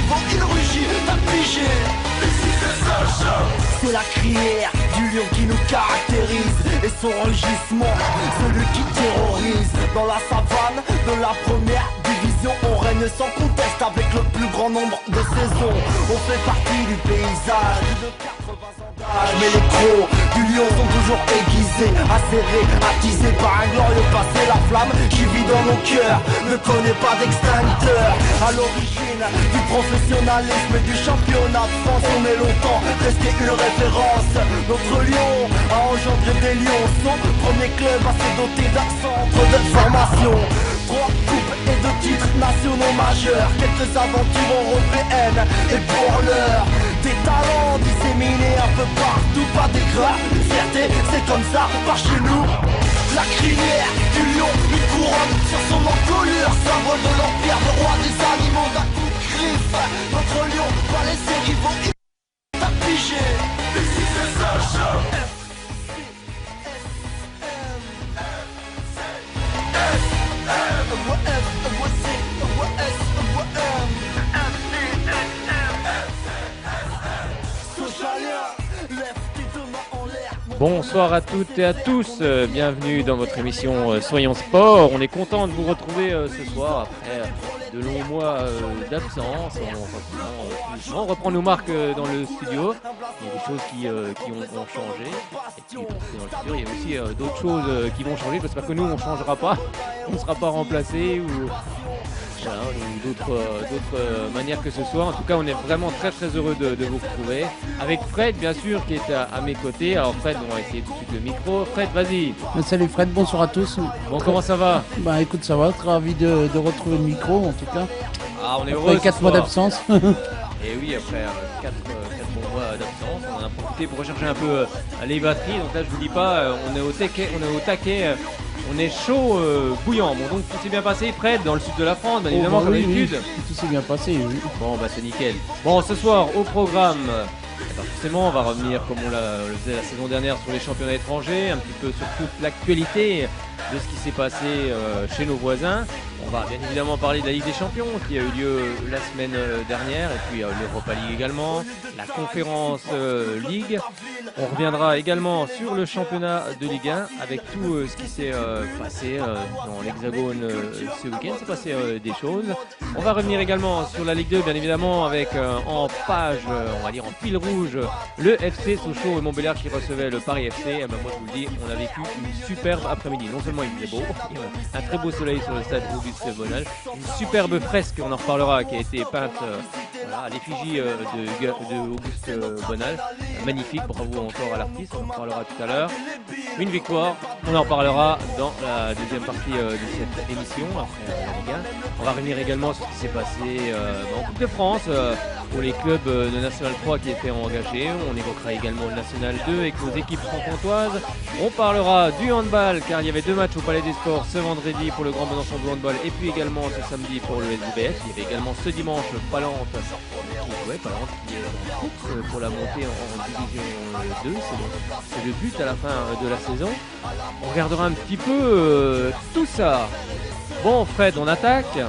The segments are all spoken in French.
rivaux, il rugit, t'as pigé. C'est la crière du lion qui nous caractérise. Et son rugissement, celui qui terrorise. Dans la savane de la première division, on règne sans conteste avec le plus grand nombre de saisons. On fait partie du paysage de 80 ans d'âge. Mais les crocs du lion sont toujours aiguisés, acérés, attisés par un glorieux passé. La flamme qui vit dans nos cœurs ne connaît pas d'extincteur. À l'origine du professionnalisme et du championnat de France, on est longtemps resté une référence. Notre lion a engendré des lionceaux, premier club à se doter d'un centre de formation. 3 coupes et 2 titres nationaux majeurs, quelques aventures européennes et pour l'heure des talents disséminés un peu partout, pas d'éclat, une fierté, c'est comme ça, par chez nous. La crinière du lion, une couronne sur son encolure, symbole de l'empire, le roi des animaux d'un coup de griffe. Notre lion va laisser rivaux, il t'a pigé. Ici c'est Sacha. Bonsoir à toutes et à tous, bienvenue dans votre émission Soyons Sport. On est content de vous retrouver ce soir après de longs mois d'absence. On reprend nos marques dans le studio. Il y a des choses qui ont changé. Et puis dans le futur, il y a aussi d'autres choses qui vont changer. J'espère que nous, on ne changera pas, on ne sera pas remplacés ou voilà, d'autres manières que ce soit. En tout cas, on est vraiment très très heureux de vous retrouver. Avec Fred, bien sûr, qui est à mes côtés. Alors Fred, on va essayer tout de suite le micro. Fred, vas-y. Salut Fred, bonsoir à tous. Bon, comment ça va? Bah écoute, ça va, très ravi de retrouver le micro en tout cas. Ah, on est heureux. Après 4 mois d'absence. Et oui, après 4 bons mois d'absence, on en a profité pour recharger un peu les batteries. Donc là, je vous dis pas, on est au taquet. On est chaud, bouillant. Bon, donc tout s'est bien passé, Fred, dans le sud de la France, bien évidemment, comme d'habitude. Oui, tout s'est bien passé, oui. Bon, bah c'est nickel. Bon, ce soir, au programme, forcément, on va revenir, comme on le faisait la saison dernière, sur les championnats étrangers, un petit peu sur toute l'actualité de ce qui s'est passé chez nos voisins. On va bien évidemment parler de la Ligue des Champions qui a eu lieu la semaine dernière, et puis l'Europa League également, la Conférence League. On reviendra également sur le championnat de Ligue 1 avec tout ce qui s'est passé dans l'Hexagone ce week-end. C'est passé des choses. On va revenir également sur la Ligue 2, bien évidemment, avec en page, on va dire en fil rouge, le FC Sochaux et Montbéliard qui recevaient le Paris FC. Et ben moi je vous le dis, on a vécu une superbe après-midi. Non seulement il faisait beau, un très beau soleil sur le stade Auguste Bonal, une superbe fresque, on en reparlera, qui a été peinte à l'effigie de Auguste Bonal. Magnifique, bravo encore à l'artiste, on en parlera tout à l'heure. Une victoire, on en parlera dans la deuxième partie de cette émission, après la Ligue 1. On va revenir également sur ce qui s'est passé en Coupe de France, pour les clubs de National 3 qui étaient engagés. On évoquera également le National 2 avec nos équipes franc-comtoises. On parlera du handball, car il y avait 2 matchs au Palais des Sports ce vendredi pour le Grand Besançon de handball, et puis également ce samedi pour le SBS. Il y avait également ce dimanche Palante qui est en course pour la montée en division 2. C'est le but à la fin de la saison. On regardera un petit peu tout ça. Bon Fred, on attaque.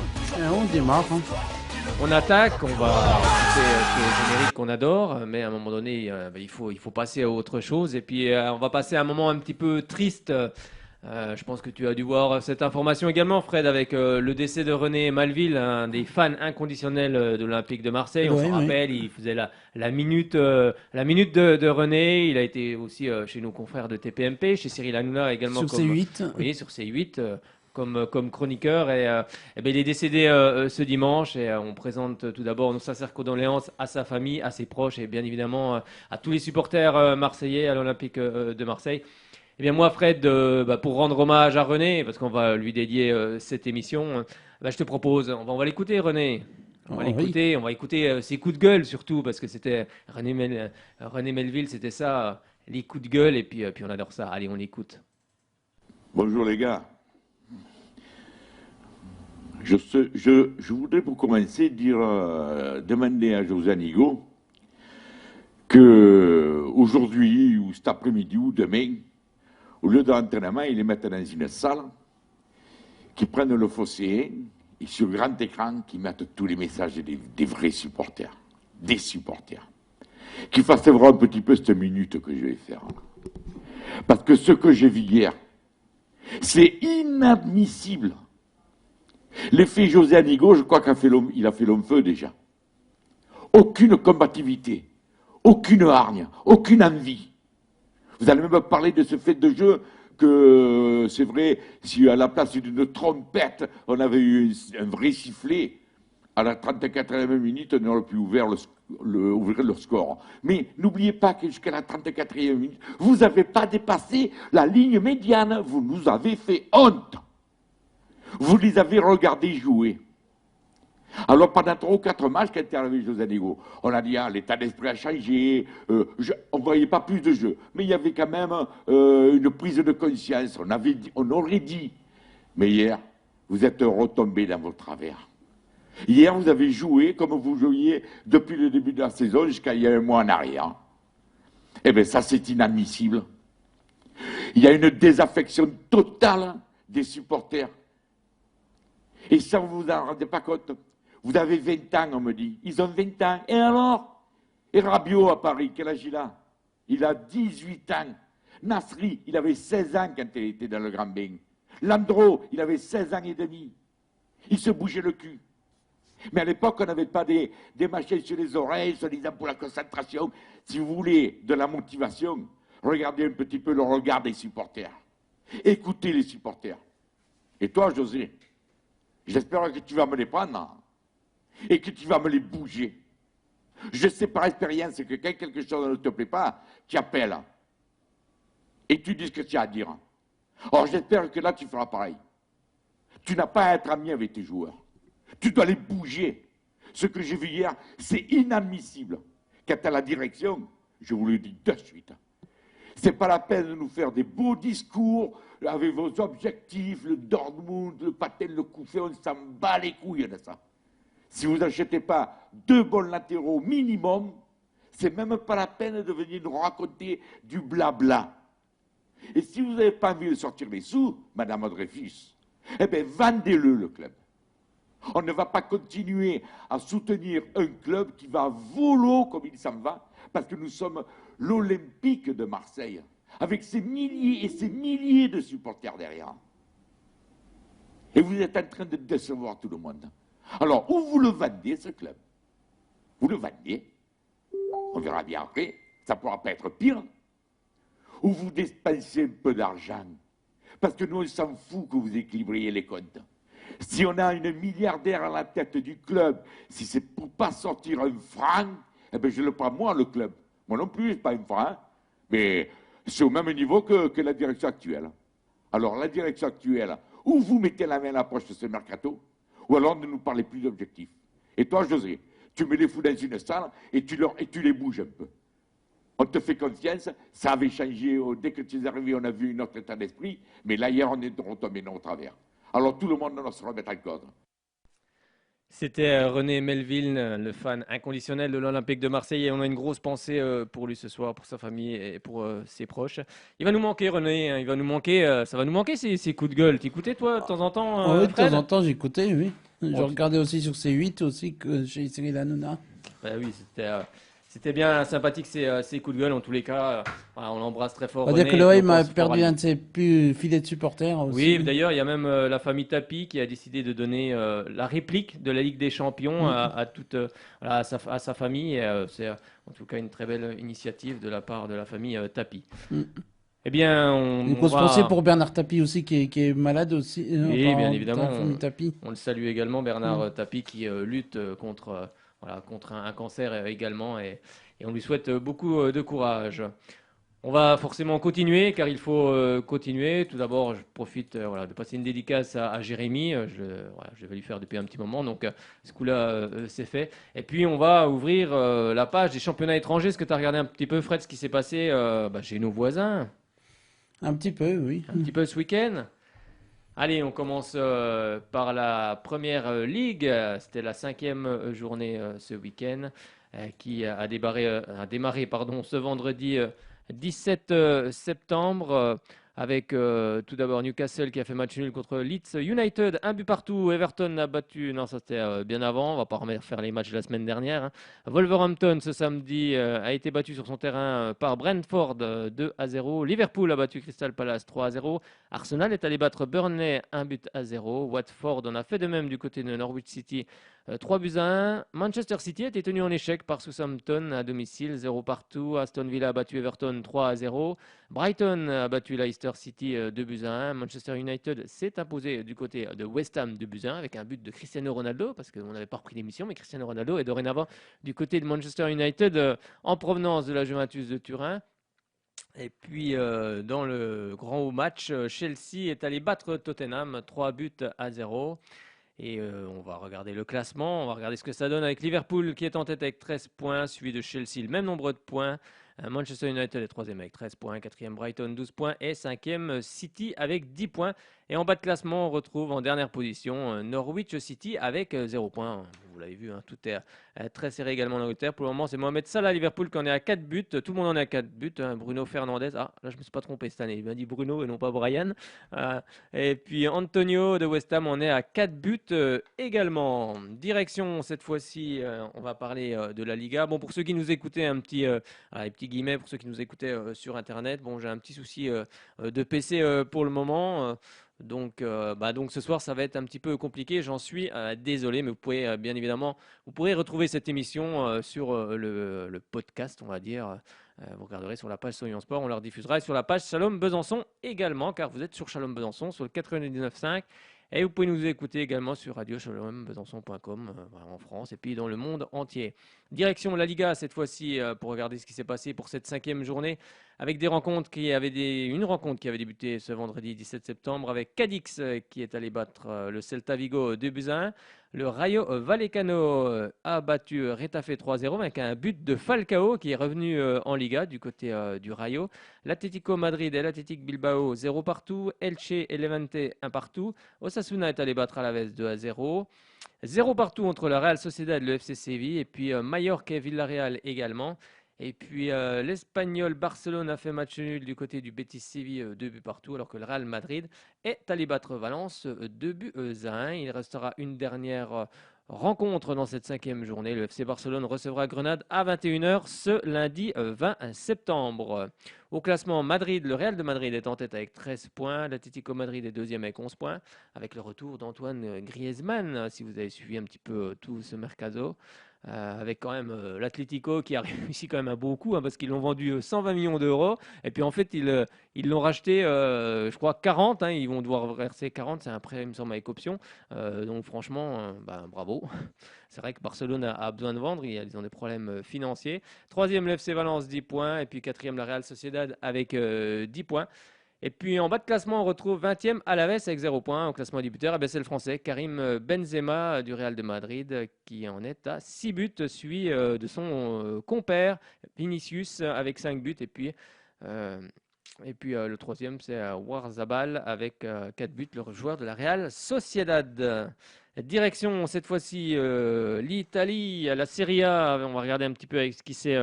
On démarre. On attaque, on va écouter ce générique qu'on adore, mais à un moment donné, il faut passer à autre chose. Et puis on va passer à un moment un petit peu triste. Je pense que tu as dû voir cette information également, Fred, avec le décès de René Malville, un des fans inconditionnels de l'Olympique de Marseille. On se rappelle, il faisait la minute de René. Il a été aussi chez nos confrères de TPMP, chez Cyril Hanouna également. Sur C8. Oui, sur C8. Comme chroniqueur, et il est décédé ce dimanche, et on présente tout d'abord nos sincères condoléances à sa famille, à ses proches, et bien évidemment à tous les supporters marseillais à l'Olympique de Marseille. Et bien moi Fred, pour rendre hommage à René, parce qu'on va lui dédier cette émission, je te propose, on va l'écouter René. On va écouter ses coups de gueule surtout, parce que c'était René Melville, c'était ça, les coups de gueule, et puis on adore ça. Allez, on l'écoute. Bonjour les gars. Je voudrais pour commencer demander à José Anigo que aujourd'hui ou cet après-midi ou demain, au lieu de l'entraînement, ils les mettent dans une salle, qu'ils prennent le fossé, et sur grand écran qui mettent tous les messages des vrais supporters, des supporters, qui fassent voir un petit peu cette minute que je vais faire. Parce que ce que j'ai vu hier, c'est inadmissible. L'effet José Anigo, je crois qu'il a fait long feu déjà. Aucune combativité, aucune hargne, aucune envie. Vous allez même parler de ce fait de jeu que c'est vrai, si à la place d'une trompette, on avait eu un vrai sifflet, à la 34e minute, on aurait pu ouvrir le score. Mais n'oubliez pas que jusqu'à la 34e minute, vous n'avez pas dépassé la ligne médiane, vous nous avez fait honte. Vous les avez regardés jouer. Alors pendant 3 ou 4 matchs, quand était arrivé José Anigo, on a dit l'état d'esprit a changé, on ne voyait pas plus de jeu. Mais il y avait quand même une prise de conscience, on aurait dit. Mais hier, vous êtes retombés dans vos travers. Hier, vous avez joué comme vous jouiez depuis le début de la saison jusqu'à il y a un mois en arrière. Eh bien, ça, c'est inadmissible. Il y a une désaffection totale des supporters. Et ça, vous vous en rendez pas compte. Vous avez 20 ans, on me dit. Ils ont 20 ans. Et alors? Et Rabiot à Paris, quel âge il a? Il a 18 ans. Nasri, il avait 16 ans quand il était dans le Grand Bain. Landreau, il avait 16 ans et demi. Il se bougeait le cul. Mais à l'époque, on n'avait pas des machines sur les oreilles, soi-disant pour la concentration. Si vous voulez de la motivation, regardez un petit peu le regard des supporters. Écoutez les supporters. Et toi, José, j'espère que tu vas me les prendre et que tu vas me les bouger. Je sais par expérience que quand quelque chose ne te plaît pas, tu appelles et tu dis ce que tu as à dire. Alors j'espère que là, tu feras pareil. Tu n'as pas à être ami avec tes joueurs. Tu dois les bouger. Ce que j'ai vu hier, c'est inadmissible. Quant à la direction, je vous le dis de suite. C'est pas la peine de nous faire des beaux discours avec vos objectifs, le Dortmund, le Patel, le coup fait, on s'en bat les couilles de ça. Si vous n'achetez pas 2 bons latéraux minimum, c'est même pas la peine de venir nous raconter du blabla. Et si vous n'avez pas envie de sortir les sous, Madame Dreyfus, eh bien, vendez-le, le club. On ne va pas continuer à soutenir un club qui va volo comme il s'en va, parce que nous sommes l'Olympique de Marseille, avec ses milliers et ses milliers de supporters derrière. Et vous êtes en train de décevoir tout le monde. Alors, où vous le vendez, ce club? Vous le vendez, on verra bien après, ça ne pourra pas être pire. Ou vous dépensez un peu d'argent, parce que nous, on s'en fout que vous équilibriez les comptes. Si on a une milliardaire à la tête du club, si c'est pour ne pas sortir un franc, eh bien je le prends moi, le club. Moi non plus, je pas un franc, mais c'est au même niveau que la direction actuelle. Alors la direction actuelle, ou vous mettez la main à la poche de ce mercato, ou alors ne nous parlez plus d'objectifs. Et toi, José, tu mets les fous dans une salle et tu les bouges un peu. On te fait confiance, ça avait changé, dès que tu es arrivé, on a vu notre état d'esprit, mais là, hier, on est retombé dans au travers. Alors tout le monde doit se remettre en code. C'était René Melville, le fan inconditionnel de l'Olympique de Marseille, et on a une grosse pensée pour lui ce soir, pour sa famille et pour ses proches. Il va nous manquer, René, hein, il va nous manquer, ça va nous manquer ces coups de gueule. T'écoutais toi de temps en temps Oui, de Fred? temps en temps, j'écoutais, oui. Je regardais aussi sur C8 aussi, que chez Cyril Hanouna. Bah oui, c'était bien sympathique ces coups de gueule en tous les cas. Voilà, on l'embrasse très fort. On va dire que René, l'OM nos a pensées perdu pour un de ses plus fidèles supporters aussi. Oui, d'ailleurs, il y a même la famille Tapi qui a décidé de donner la réplique de la Ligue des Champions voilà, à sa famille. Et, c'est en tout cas une très belle initiative de la part de la famille Tapi. Eh bien, Une grosse pensée pour Bernard Tapie aussi, qui est malade aussi. Oui, bien évidemment. Tapie. On le salue également, Bernard Tapie, qui lutte contre un cancer également. Et on lui souhaite beaucoup de courage. On va forcément continuer, car il faut continuer. Tout d'abord, je profite de passer une dédicace à Jérémy. Je vais lui faire depuis un petit moment, donc ce coup-là, c'est fait. Et puis, on va ouvrir la page des championnats étrangers. Est-ce que tu as regardé un petit peu, Fred, ce qui s'est passé chez nos voisins? Un petit peu, oui. Un petit peu ce week-end. Allez, on commence par la première ligue. C'était la 5e journée ce week-end qui a démarré ce vendredi 17 septembre avec tout d'abord Newcastle qui a fait match nul contre Leeds United, un but partout. Everton a battu, non ça c'était bien avant, on va pas refaire les matchs de la semaine dernière, hein. Wolverhampton ce samedi a été battu sur son terrain par Brentford 2-0. Liverpool a battu Crystal Palace 3-0. Arsenal est allé battre Burnley 1-0. Watford en a fait de même du côté de Norwich City 3-1. Manchester City a été tenu en échec par Southampton à domicile 0 partout. Aston Villa a battu Everton 3-0. Brighton a battu Leicester City 2-1. Manchester United s'est imposé du côté de West Ham 2-1 avec un but de Cristiano Ronaldo parce qu'on n'avait pas repris l'émission, mais Cristiano Ronaldo est dorénavant du côté de Manchester United en provenance de la Juventus de Turin. Et puis dans le grand haut match, Chelsea est allé battre Tottenham 3-0. Et on va regarder le classement, on va regarder ce que ça donne avec Liverpool qui est en tête avec 13 points, suivi de Chelsea, le même nombre de points. Manchester United est 3e avec 13 points, 4e Brighton 12 points et 5e City avec 10 points. Et en bas de classement, on retrouve en dernière position Norwich City avec 0 points. Vous l'avez vu, hein, tout est très serré également en Angleterre. Pour le moment, c'est Mohamed Salah Liverpool qui en est à 4 buts. Tout le monde en est à 4 buts. Bruno Fernandes, ah là je me suis pas trompé cette année, il m'a dit Bruno et non pas Brian. Et puis Antonio de West Ham en est à 4 buts également. Direction cette fois-ci, on va parler de la Liga. Bon, pour ceux qui nous écoutaient, les petits guillemets, pour ceux qui nous écoutaient sur Internet, bon, j'ai un petit souci de PC pour le moment. Donc ce soir, ça va être un petit peu compliqué. J'en suis désolé, mais vous pouvez bien évidemment, vous pourrez retrouver cette émission sur le podcast, on va dire. Vous regarderez sur la page Soyons Sport, on leur diffusera et sur la page Shalom Besançon également, car vous êtes sur Shalom Besançon sur le 99.5. Et vous pouvez nous écouter également sur radioshalombesançon.com en France et puis dans le monde entier. Direction la Liga cette fois-ci pour regarder ce qui s'est passé pour cette 5e journée avec une rencontre qui avait débuté ce vendredi 17 septembre avec Cadix qui est allé battre le Celta Vigo 2-1. Le Rayo Vallecano a battu Retafe 3-0 avec un but de Falcao qui est revenu en Liga du côté du Rayo. L'Atlético Madrid et l'Athletic Bilbao 0 partout. Elche et Levante 1 partout. Osasuna est allé battre Alaves 2-0. 0 partout entre la Real Sociedad et le FC Séville. Et puis Mallorca et Villarreal également. Et puis l'Espagnol Barcelone a fait match nul du côté du Betis Séville 2 buts partout, alors que le Real Madrid est allé battre Valence 2-1. Il restera une dernière rencontre dans cette 5e journée. Le FC Barcelone recevra Grenade à 21h ce lundi 20 septembre. Au classement, le Real de Madrid est en tête avec 13 points. L'Atlético Madrid est 2e avec 11 points, avec le retour d'Antoine Griezmann, si vous avez suivi un petit peu tout ce mercato. Avec quand même l'Atlético qui a réussi quand même un beau coup, hein, parce qu'ils l'ont vendu 120 millions d'euros et puis en fait ils l'ont racheté je crois 40, hein, ils vont devoir verser 40, c'est un prêt il me semble avec option, donc franchement bravo. C'est vrai que Barcelone a besoin de vendre, ils ont des problèmes financiers. 3e le FC Valence 10 points et puis 4e la Real Sociedad avec 10 points. Et puis en bas de classement, on retrouve 20e Alaves avec 0 points. Au classement des buteurs, c'est le Français Karim Benzema du Real de Madrid qui en est à 6 buts, suivi de son compère Vinicius avec 5 buts. Et puis le 3e, c'est Warzabal avec 4 buts, le joueur de la Real Sociedad. Direction cette fois-ci l'Italie, la Serie A. On va regarder un petit peu avec ce qui s'est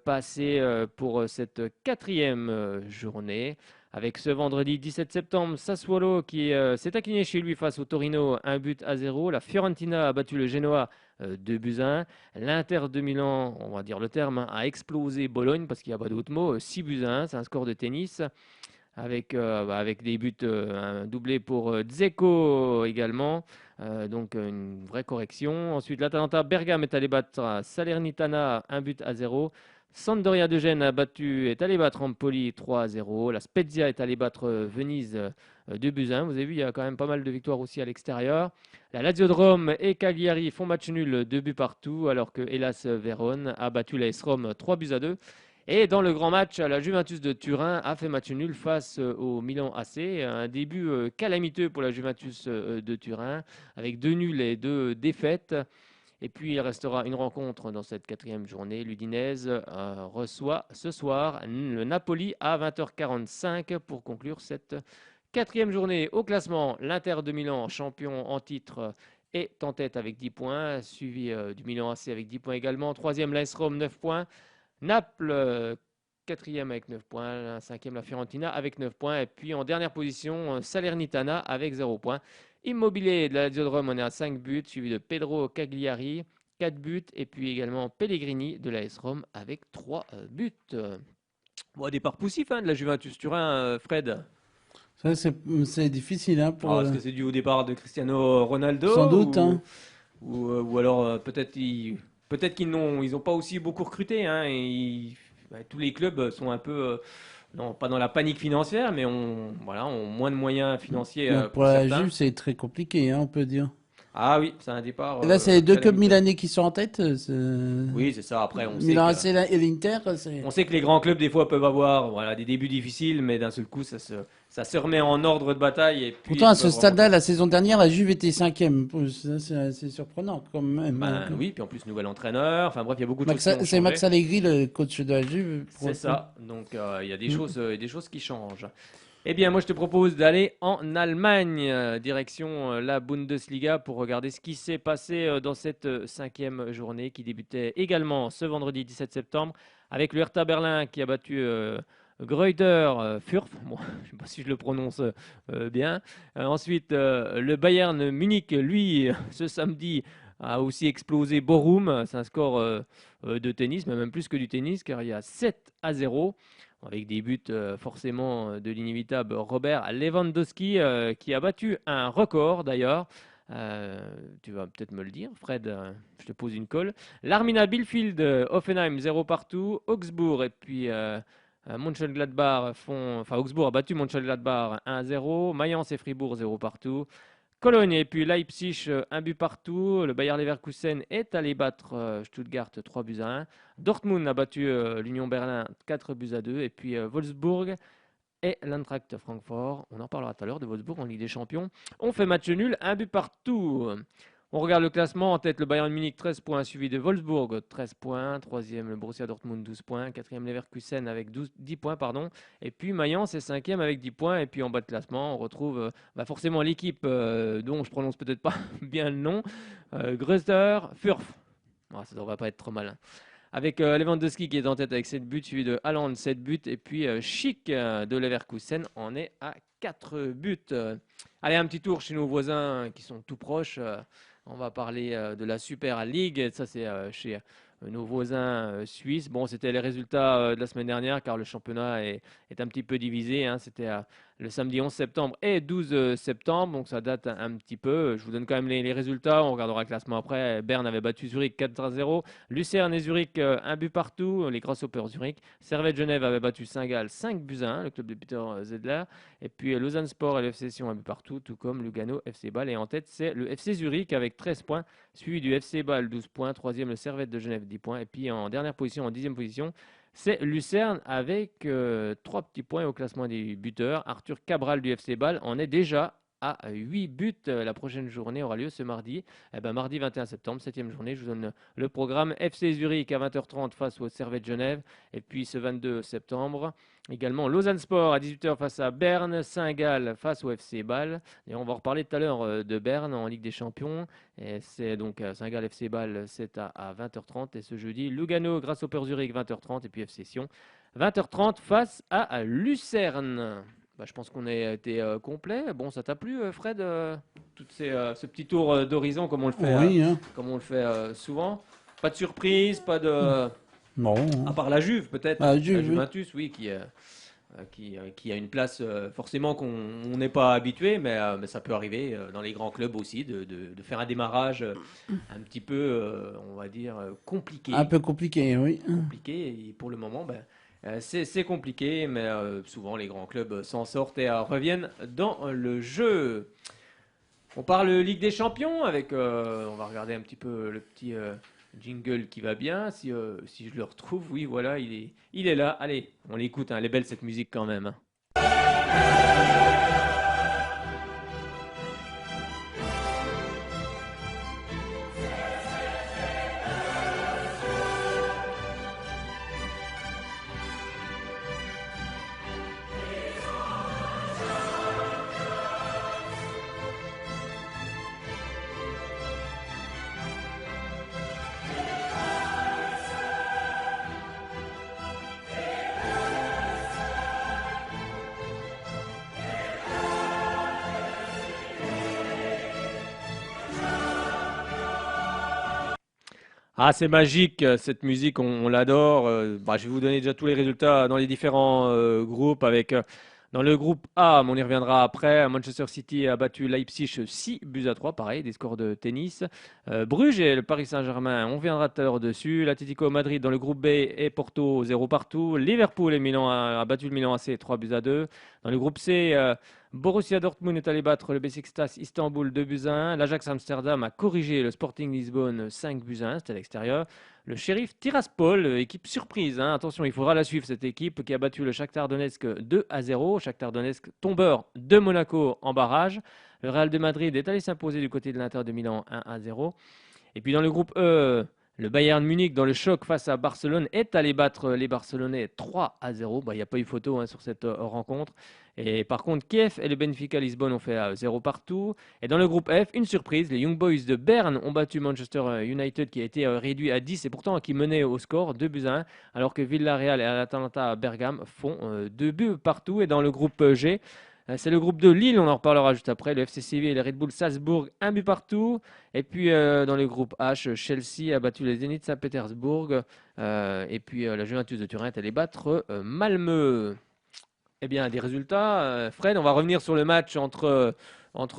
passé pour cette 4e journée. Avec ce vendredi 17 septembre, Sassuolo qui s'est incliné chez lui face au Torino 1-0. La Fiorentina a battu le Genoa 2-1. L'Inter de Milan, on va dire le terme, a explosé Bologne parce qu'il n'y a pas d'autre mot, 6-1. C'est un score de tennis. Avec des buts, un doublé pour Dzeko également. Donc une vraie correction. Ensuite, l'Atalanta Bergame est allé battre Salernitana 1-0. Sampdoria de Gênes est allé battre Empoli 3-0. La Spezia est allé battre Venise 2-1. Vous avez vu, il y a quand même pas mal de victoires aussi à l'extérieur. La Lazio de Rome et Cagliari font match nul 2 buts partout, alors que Hellas Vérone a battu l'AS Rome 3-2. Et dans le grand match, la Juventus de Turin a fait match nul face au Milan AC. Un début calamiteux pour la Juventus de Turin, avec 2 nuls et 2 défaites. Et puis, il restera une rencontre dans cette 4e journée. L'Udinese reçoit ce soir le Napoli à 20h45 pour conclure cette 4e journée. Au classement, l'Inter de Milan, champion en titre, est en tête avec 10 points, suivi du Milan AC avec 10 points également. 3e, l'AS Rome, 9 points. Naples, quatrième avec 9 points. Cinquième, la Fiorentina avec 9 points. Et puis en dernière position, Salernitana avec 0 points. Immobilier de la Lazio de Rome, on est à 5 buts, suivi de Pedro Cagliari, 4 buts. Et puis également Pellegrini de l'AS Rome avec 3 buts. Bon, départ poussif de la Juventus Turin, Fred. Ça, c'est difficile pour. Est-ce que c'est dû au départ de Cristiano Ronaldo? Sans doute. Ou alors peut-être qu'ils n'ont pas aussi beaucoup recruté. Tous les clubs sont un peu, non pas dans la panique financière, mais ont moins de moyens financiers. Pour la Juve, c'est très compliqué, on peut dire. Ah oui, c'est un départ. Et là, c'est les deux clubs milanais qui sont en tête. Oui, c'est ça. Après, on Milan sait et l'Inter. On sait que les grands clubs, des fois, peuvent avoir des débuts difficiles, mais d'un seul coup, ça se remet en ordre de bataille. Et puis, pourtant, à ce stade-là, la saison dernière, la Juve était 5e. C'est surprenant quand même. Oui, puis en plus, nouvel entraîneur. Enfin bref, il y a beaucoup de choses qui ont changé. C'est Max Allegri, le coach de la Juve. C'est ça. Donc, il y a des choses qui changent. Eh bien, moi, je te propose d'aller en Allemagne, direction la Bundesliga, pour regarder ce qui s'est passé dans cette 5e journée qui débutait également ce vendredi 17 septembre avec le Hertha Berlin qui a battu Greuther Fürth. Bon, je ne sais pas si je le prononce bien. Ensuite, le Bayern Munich, lui, ce samedi, a aussi explosé Bochum. C'est un score de tennis, mais même plus que du tennis, car il y a 7-0. Avec des buts forcément de l'inévitable Robert Lewandowski qui a battu un record d'ailleurs. Tu vas peut-être me le dire, Fred, je te pose une colle. L'Arminia Bielefeld, Hoffenheim 0 partout. Augsbourg et puis Mönchengladbach Augsbourg a battu Mönchengladbach 1-0. Mayence et Fribourg 0 partout. Cologne et puis Leipzig, 1 but partout. Le Bayer Leverkusen est allé battre Stuttgart 3-1. Dortmund a battu l'Union Berlin 4-2. Et puis Wolfsburg et l'Eintracht Francfort, on en parlera tout à l'heure de Wolfsburg en Ligue des Champions, on fait match nul, 1 but partout. On regarde le classement, en tête le Bayern Munich 13 points, suivi de Wolfsburg 13 points, 3e le Borussia Dortmund 12 points, 4e Leverkusen avec 10 points, et puis Mayence est 5e avec 10 points, et puis en bas de classement on retrouve forcément l'équipe dont je prononce peut-être pas bien le nom, Greuther Fürth, ça ne devrait pas être trop malin. Avec Lewandowski qui est en tête avec 7 buts, suivi de Haaland 7 buts, et puis Schick de Leverkusen en est à 4 buts. Allez, un petit tour chez nos voisins qui sont tout proches. On va parler de la Super League. Ça, c'est chez nos voisins suisses. Bon, c'était les résultats de la semaine dernière car le championnat est un petit peu divisé. C'était le samedi 11 septembre et 12 septembre. Donc, ça date un petit peu. Je vous donne quand même les résultats. On regardera le classement après. Berne avait battu Zurich 4-0. Lucerne et Zurich, 1 but partout. Les Grasshoppers Zurich. Servette Genève avait battu Saint-Gall 5-1. Le club de Peter Zedler. Et puis Lausanne Sport et le FC Sion 1 but partout. Tout comme Lugano, FC Bâle. Et en tête, c'est le FC Zurich avec 13 points. Suivi du FC Bâle 12 points. Troisième, le Servette de Genève 10 points. Et puis en dernière position, en 10e position, c'est Lucerne avec 3 petits points au classement des buteurs. Arthur Cabral du FC Bâle en est déjà à 8 buts. La prochaine journée aura lieu ce mardi. Mardi 21 septembre, 7e journée. Je vous donne le programme. FC Zurich à 20h30 face au Servette Genève. Et puis ce 22 septembre, également Lausanne Sport à 18h face à Berne. Saint-Gall face au FC Bâle. Et on va en reparler tout à l'heure de Berne en Ligue des Champions. Et c'est donc Saint-Gall FC Bâle, c'est à 20h30. Et ce jeudi, Lugano Grasshopper Zurich 20h30. Et puis FC Sion 20h30 face à Lucerne. Je pense qu'on a été complet. Bon, ça t'a plu, Fred, ce petit tour d'horizon comme on le fait, oui, comme on le fait souvent. Pas de surprise, pas de. Non. À part la Juve, peut-être. La Juventus, oui, qui a une place forcément qu'on n'est pas habitué, mais ça peut arriver dans les grands clubs aussi de faire un démarrage un petit peu, on va dire, compliqué. Un peu compliqué, oui. Compliqué, et pour le moment, c'est compliqué, mais souvent les grands clubs s'en sortent et reviennent dans le jeu. On parle Ligue des Champions avec, on va regarder un petit peu le petit jingle qui va bien, si je le retrouve. Oui, voilà, il est là. Allez, on l'écoute, elle est belle cette musique quand même. Ah, c'est magique, cette musique, on l'adore. Bah, je vais vous donner déjà tous les résultats dans les différents groupes. Dans le groupe A, mais on y reviendra après. Manchester City a battu Leipzig 6 buts à 3, pareil, des scores de tennis. Bruges et le Paris Saint-Germain, on reviendra tout à l'heure dessus. L'Atlético Madrid dans le groupe B et Porto 0 partout. Liverpool et Milan a battu le Milan AC 3 buts à 2. Dans le groupe C, Borussia Dortmund est allé battre le Beşiktaş Istanbul 2 buts à 1. L'Ajax Amsterdam a corrigé le Sporting Lisbonne 5 buts à 1, c'était à l'extérieur. Le Sheriff Tiraspol, équipe surprise, hein. Attention, il faudra la suivre cette équipe qui a battu le Shakhtar Donetsk 2-0. Shakhtar Donetsk, tombeur de Monaco en barrage. Le Real de Madrid est allé s'imposer du côté de l'Inter de Milan 1-0. Et puis dans le groupe E, le Bayern Munich, dans le choc face à Barcelone, est allé battre les Barcelonais 3-0. Bah, il n'y a pas eu photo, hein, sur cette rencontre. Et par contre, Kiev et le Benfica Lisbonne ont fait 0 partout. Et dans le groupe F, une surprise, les Young Boys de Berne ont battu Manchester United qui a été réduit à 10 et pourtant qui menait au score 2 buts à 1, alors que Villarreal et l'Atalanta Bergame font 2 buts partout. Et dans le groupe G, c'est le groupe de Lille, on en reparlera juste après. Le FC Séville et le Red Bull Salzbourg, 1 but partout. Et puis dans le groupe H, Chelsea a battu les Zénith Saint-Pétersbourg. Et puis la Juventus de Turin est allée battre Malmö. Eh bien, des résultats. Fred, on va revenir sur le match entre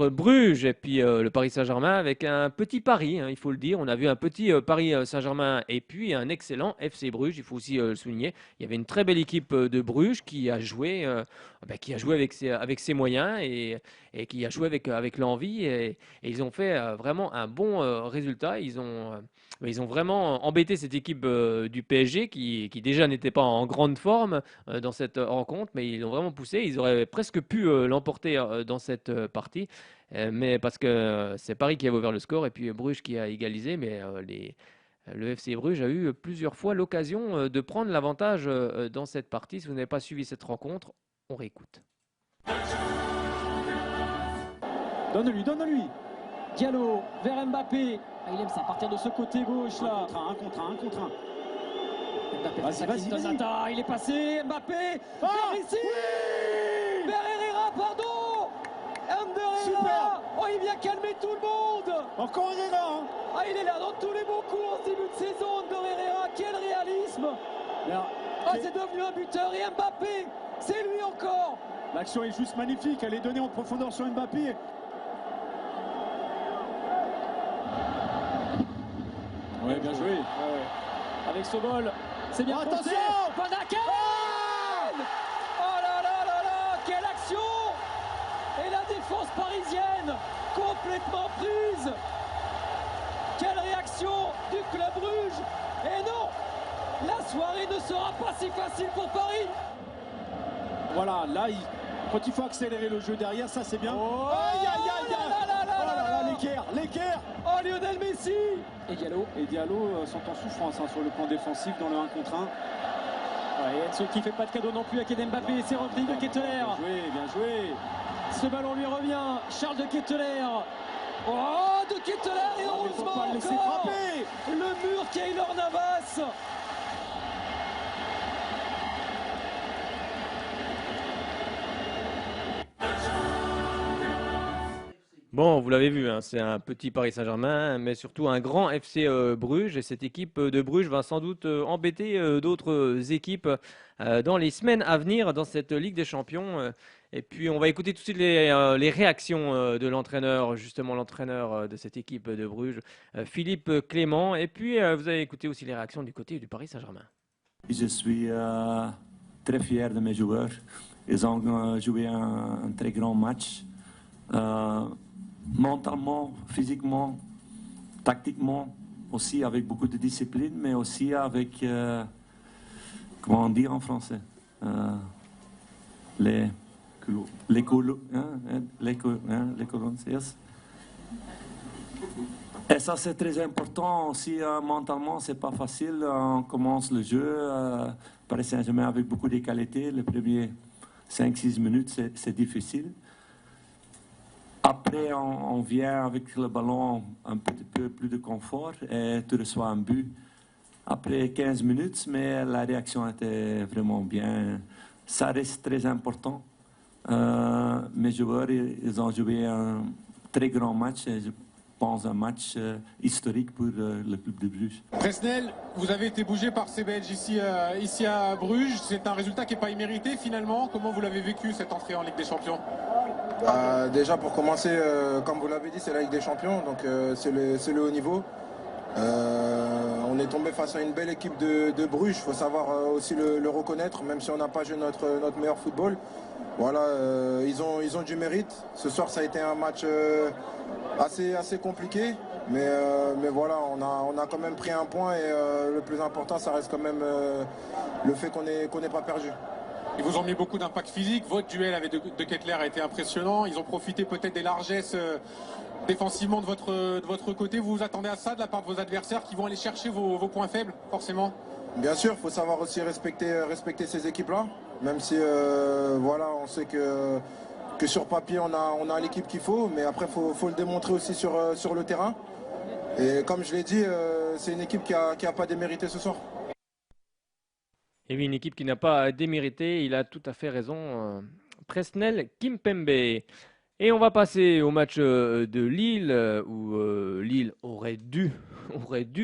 Bruges et puis le Paris Saint-Germain avec un petit pari, hein, il faut le dire. On a vu un petit Paris Saint-Germain et puis un excellent FC Bruges, il faut aussi le souligner. Il y avait une très belle équipe de Bruges qui a joué avec ses moyens et qui a joué avec l'envie. Et ils ont fait vraiment un bon résultat. Ils ont vraiment embêté cette équipe du PSG qui déjà n'était pas en grande forme dans cette rencontre, mais ils l'ont vraiment poussé. Ils auraient presque pu l'emporter dans cette partie, mais parce que c'est Paris qui avait ouvert le score et puis Bruges qui a égalisé, mais le FC Bruges a eu plusieurs fois l'occasion de prendre l'avantage dans cette partie. Si vous n'avez pas suivi cette rencontre, on réécoute. Donne-lui. Diallo vers Mbappé. Ah, il aime ça, partir de ce côté gauche là. Un contre un. Mbappé, vas-y. Il est passé, Mbappé. Vers ici. Oui, vers Herrera, pardon. Super. Oh, il vient calmer tout le monde. Encore Herrera. Ah, il est là dans tous les bons coups en début de saison. Herrera, quel réalisme. C'est devenu un buteur et Mbappé, c'est lui encore. L'action est juste magnifique, elle est donnée en profondeur sur Mbappé. Ouais, bien joué. Ouais. Avec ce bol, c'est bien. Attention, Van Aken. Oh là, quelle action. Et la défense parisienne complètement prise. Quelle réaction du club Bruges. Et non, la soirée ne sera pas si facile pour Paris. Voilà, là, quand il faut accélérer le jeu derrière, ça c'est bien. Oh là, l'équerre. Oh, Lionel Messi. Et Diallo sont en souffrance sur le plan défensif dans le 1 contre 1. Ouais, Enzo qui fait pas de cadeau non plus à Kylian Mbappé, c'est Rodrigue de Ketteler. Bien joué. Ce ballon lui revient, Charles de Ketteler. Oh, de Ketteler et heureusement encore le mur Keylor Navas. Bon, vous l'avez vu, hein, c'est un petit Paris Saint-Germain, mais surtout un grand FC Bruges. Et cette équipe de Bruges va sans doute embêter d'autres équipes dans les semaines à venir dans cette Ligue des Champions. Et puis, on va écouter tout de suite les réactions de l'entraîneur, justement l'entraîneur de cette équipe de Bruges, Philippe Clément. Et puis, vous allez écouter aussi les réactions du côté du Paris Saint-Germain. Je suis très fier de mes joueurs. Ils ont joué un très grand match. Mentalement, physiquement, tactiquement, aussi avec beaucoup de discipline, mais aussi avec, comment on dit en français, les colonnes. Et ça c'est très important aussi mentalement, c'est pas facile. On commence le jeu, Paris Saint-Germain avec beaucoup de qualités. Les premiers 5-6 minutes, c'est difficile. Après, on vient avec le ballon un petit peu plus de confort et tu reçois un but. Après 15 minutes, mais la réaction était vraiment bien. Ça reste très important. Mes joueurs, ils ont joué un très grand match et pense, un match historique pour le club de Bruges. Presnel, vous avez été bougé par ces Belges ici à Bruges. C'est un résultat qui n'est pas immérité finalement. Comment vous l'avez vécu cette entrée en Ligue des Champions? Déjà pour commencer, comme vous l'avez dit, c'est la Ligue des Champions, donc c'est le haut niveau. On est tombé face à une belle équipe de Bruges, il faut savoir aussi le reconnaître, même si on n'a pas joué notre meilleur football. Voilà, ils ont du mérite. Ce soir, ça a été un match assez compliqué, mais voilà, on a quand même pris un point et le plus important, ça reste quand même le fait qu'on n'ait pas perdu. Ils vous ont mis beaucoup d'impact physique. Votre duel avec De Ketelaere a été impressionnant. Ils ont profité peut-être des largesses défensivement de votre côté. Vous vous attendez à ça de la part de vos adversaires qui vont aller chercher vos points faibles, forcément? Bien sûr, il faut savoir aussi respecter ces équipes-là. Même si voilà, on sait que sur papier, on a l'équipe qu'il faut. Mais après, il faut le démontrer aussi sur le terrain. Et comme je l'ai dit, c'est une équipe qui a pas démérité ce soir. Et oui, une équipe qui n'a pas démérité, il a tout à fait raison. Presnel Kimpembe. Et on va passer au match de Lille, où Lille aurait dû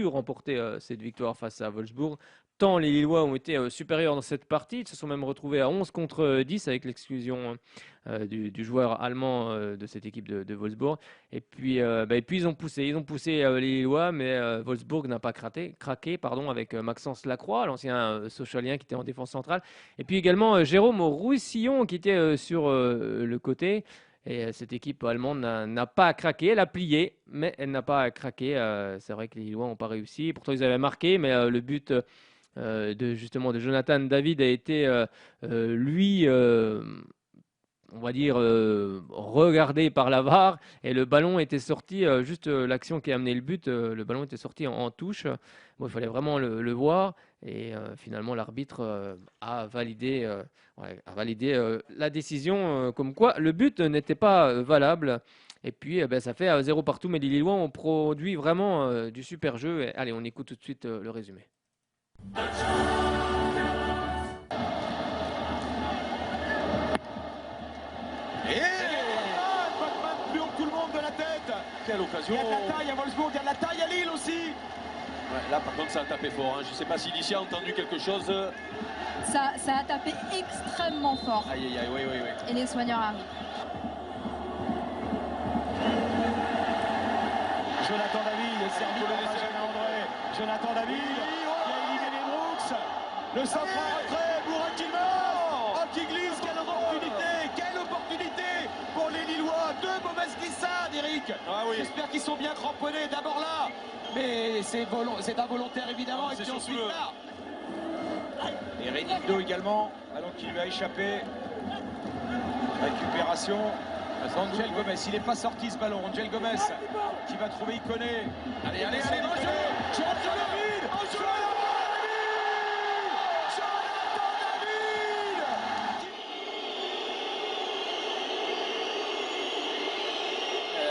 remporter cette victoire face à Wolfsburg. Tant les Lillois ont été supérieurs dans cette partie, ils se sont même retrouvés à 11 contre 10 avec l'exclusion du joueur allemand de cette équipe de Wolfsburg. Et puis ils ont poussé les Lillois, mais Wolfsburg n'a pas craqué avec Maxence Lacroix, l'ancien Sochalien qui était en défense centrale. Et puis également Jérôme Roussillon qui était sur le côté. Et cette équipe allemande n'a pas craqué, elle a plié, mais elle n'a pas craqué. C'est vrai que les Lillois n'ont pas réussi. Pourtant, ils avaient marqué, mais le but de Jonathan David a été, on va dire, regardé par la VAR. Et le ballon était sorti, juste l'action qui a amené le but, le ballon était sorti en touche. Bon, il fallait vraiment le voir. Et finalement, l'arbitre a validé la décision comme quoi le but n'était pas valable. Et puis, ça fait 0 partout. Mais les Lillois ont produit vraiment du super jeu. Et, allez, on écoute tout de suite le résumé. Plus haut que tout le monde de la tête. Quelle occasion! Il y a de la taille à Wolfsburg, il y a de la taille à Lille aussi. Ouais, là, par contre, ça a tapé fort. Je ne sais pas si d'ici a entendu quelque chose. Ça a tapé extrêmement fort. Aïe, aïe, aïe, oui. Et les soigneurs arrivent. Jonathan David, servi par Benjamin André. Jonathan David, qui a éliminé les Brooks. Le centre en retrait, Burak Yilmaz. Oh, qui glisse, quelle opportunité pour les Lillois. Deux mauvaises glissades, Eric. Ah oui. J'espère qu'ils sont bien cramponnés, d'abord là. Mais c'est involontaire évidemment. Ah, et puis surtout ensuite là. Et Renildo également, alors qu'il lui a échappé. Récupération. Angel Gomez, il n'est pas sorti ce ballon. Angel Gomez qui va trouver Iconé. Allez, Jonathan David.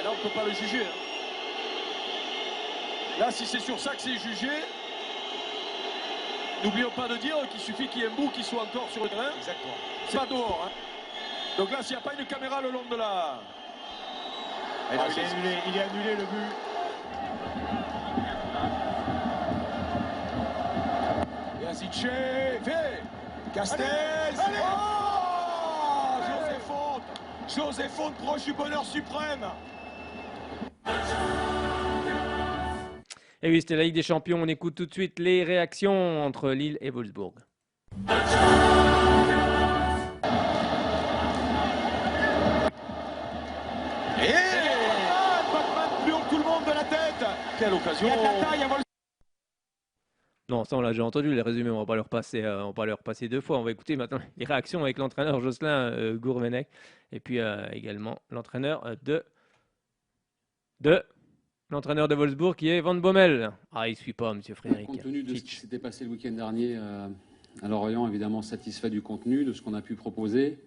Là, on ne peut pas le juger. Là, si c'est sur ça que c'est jugé, n'oublions pas de dire qu'il suffit qu'il y ait un bout qui soit encore sur le terrain. Exactement. C'est pas dehors. Donc là, s'il n'y a pas une caméra le long de la... Il est annulé le but. Yazice, Castel. Oh, José Fonte proche du bonheur suprême. Et oui, c'était la Ligue des Champions. On écoute tout de suite les réactions entre Lille et Wolfsburg. Plus haut que tout le monde de la tête. Quelle occasion! Il y a de la taille à Wolfsburg. Non, ça on l'a déjà entendu, les résumés, on va pas leur passer deux fois. On va écouter maintenant les réactions avec l'entraîneur Jocelyn Gourvenec et puis également l'entraîneur de Wolfsburg qui est Van Bommel. Ah, il ne suit pas, monsieur Frédéric. Compte tenu de ce qui s'était passé le week-end dernier à Lorient, évidemment satisfait du contenu, de ce qu'on a pu proposer,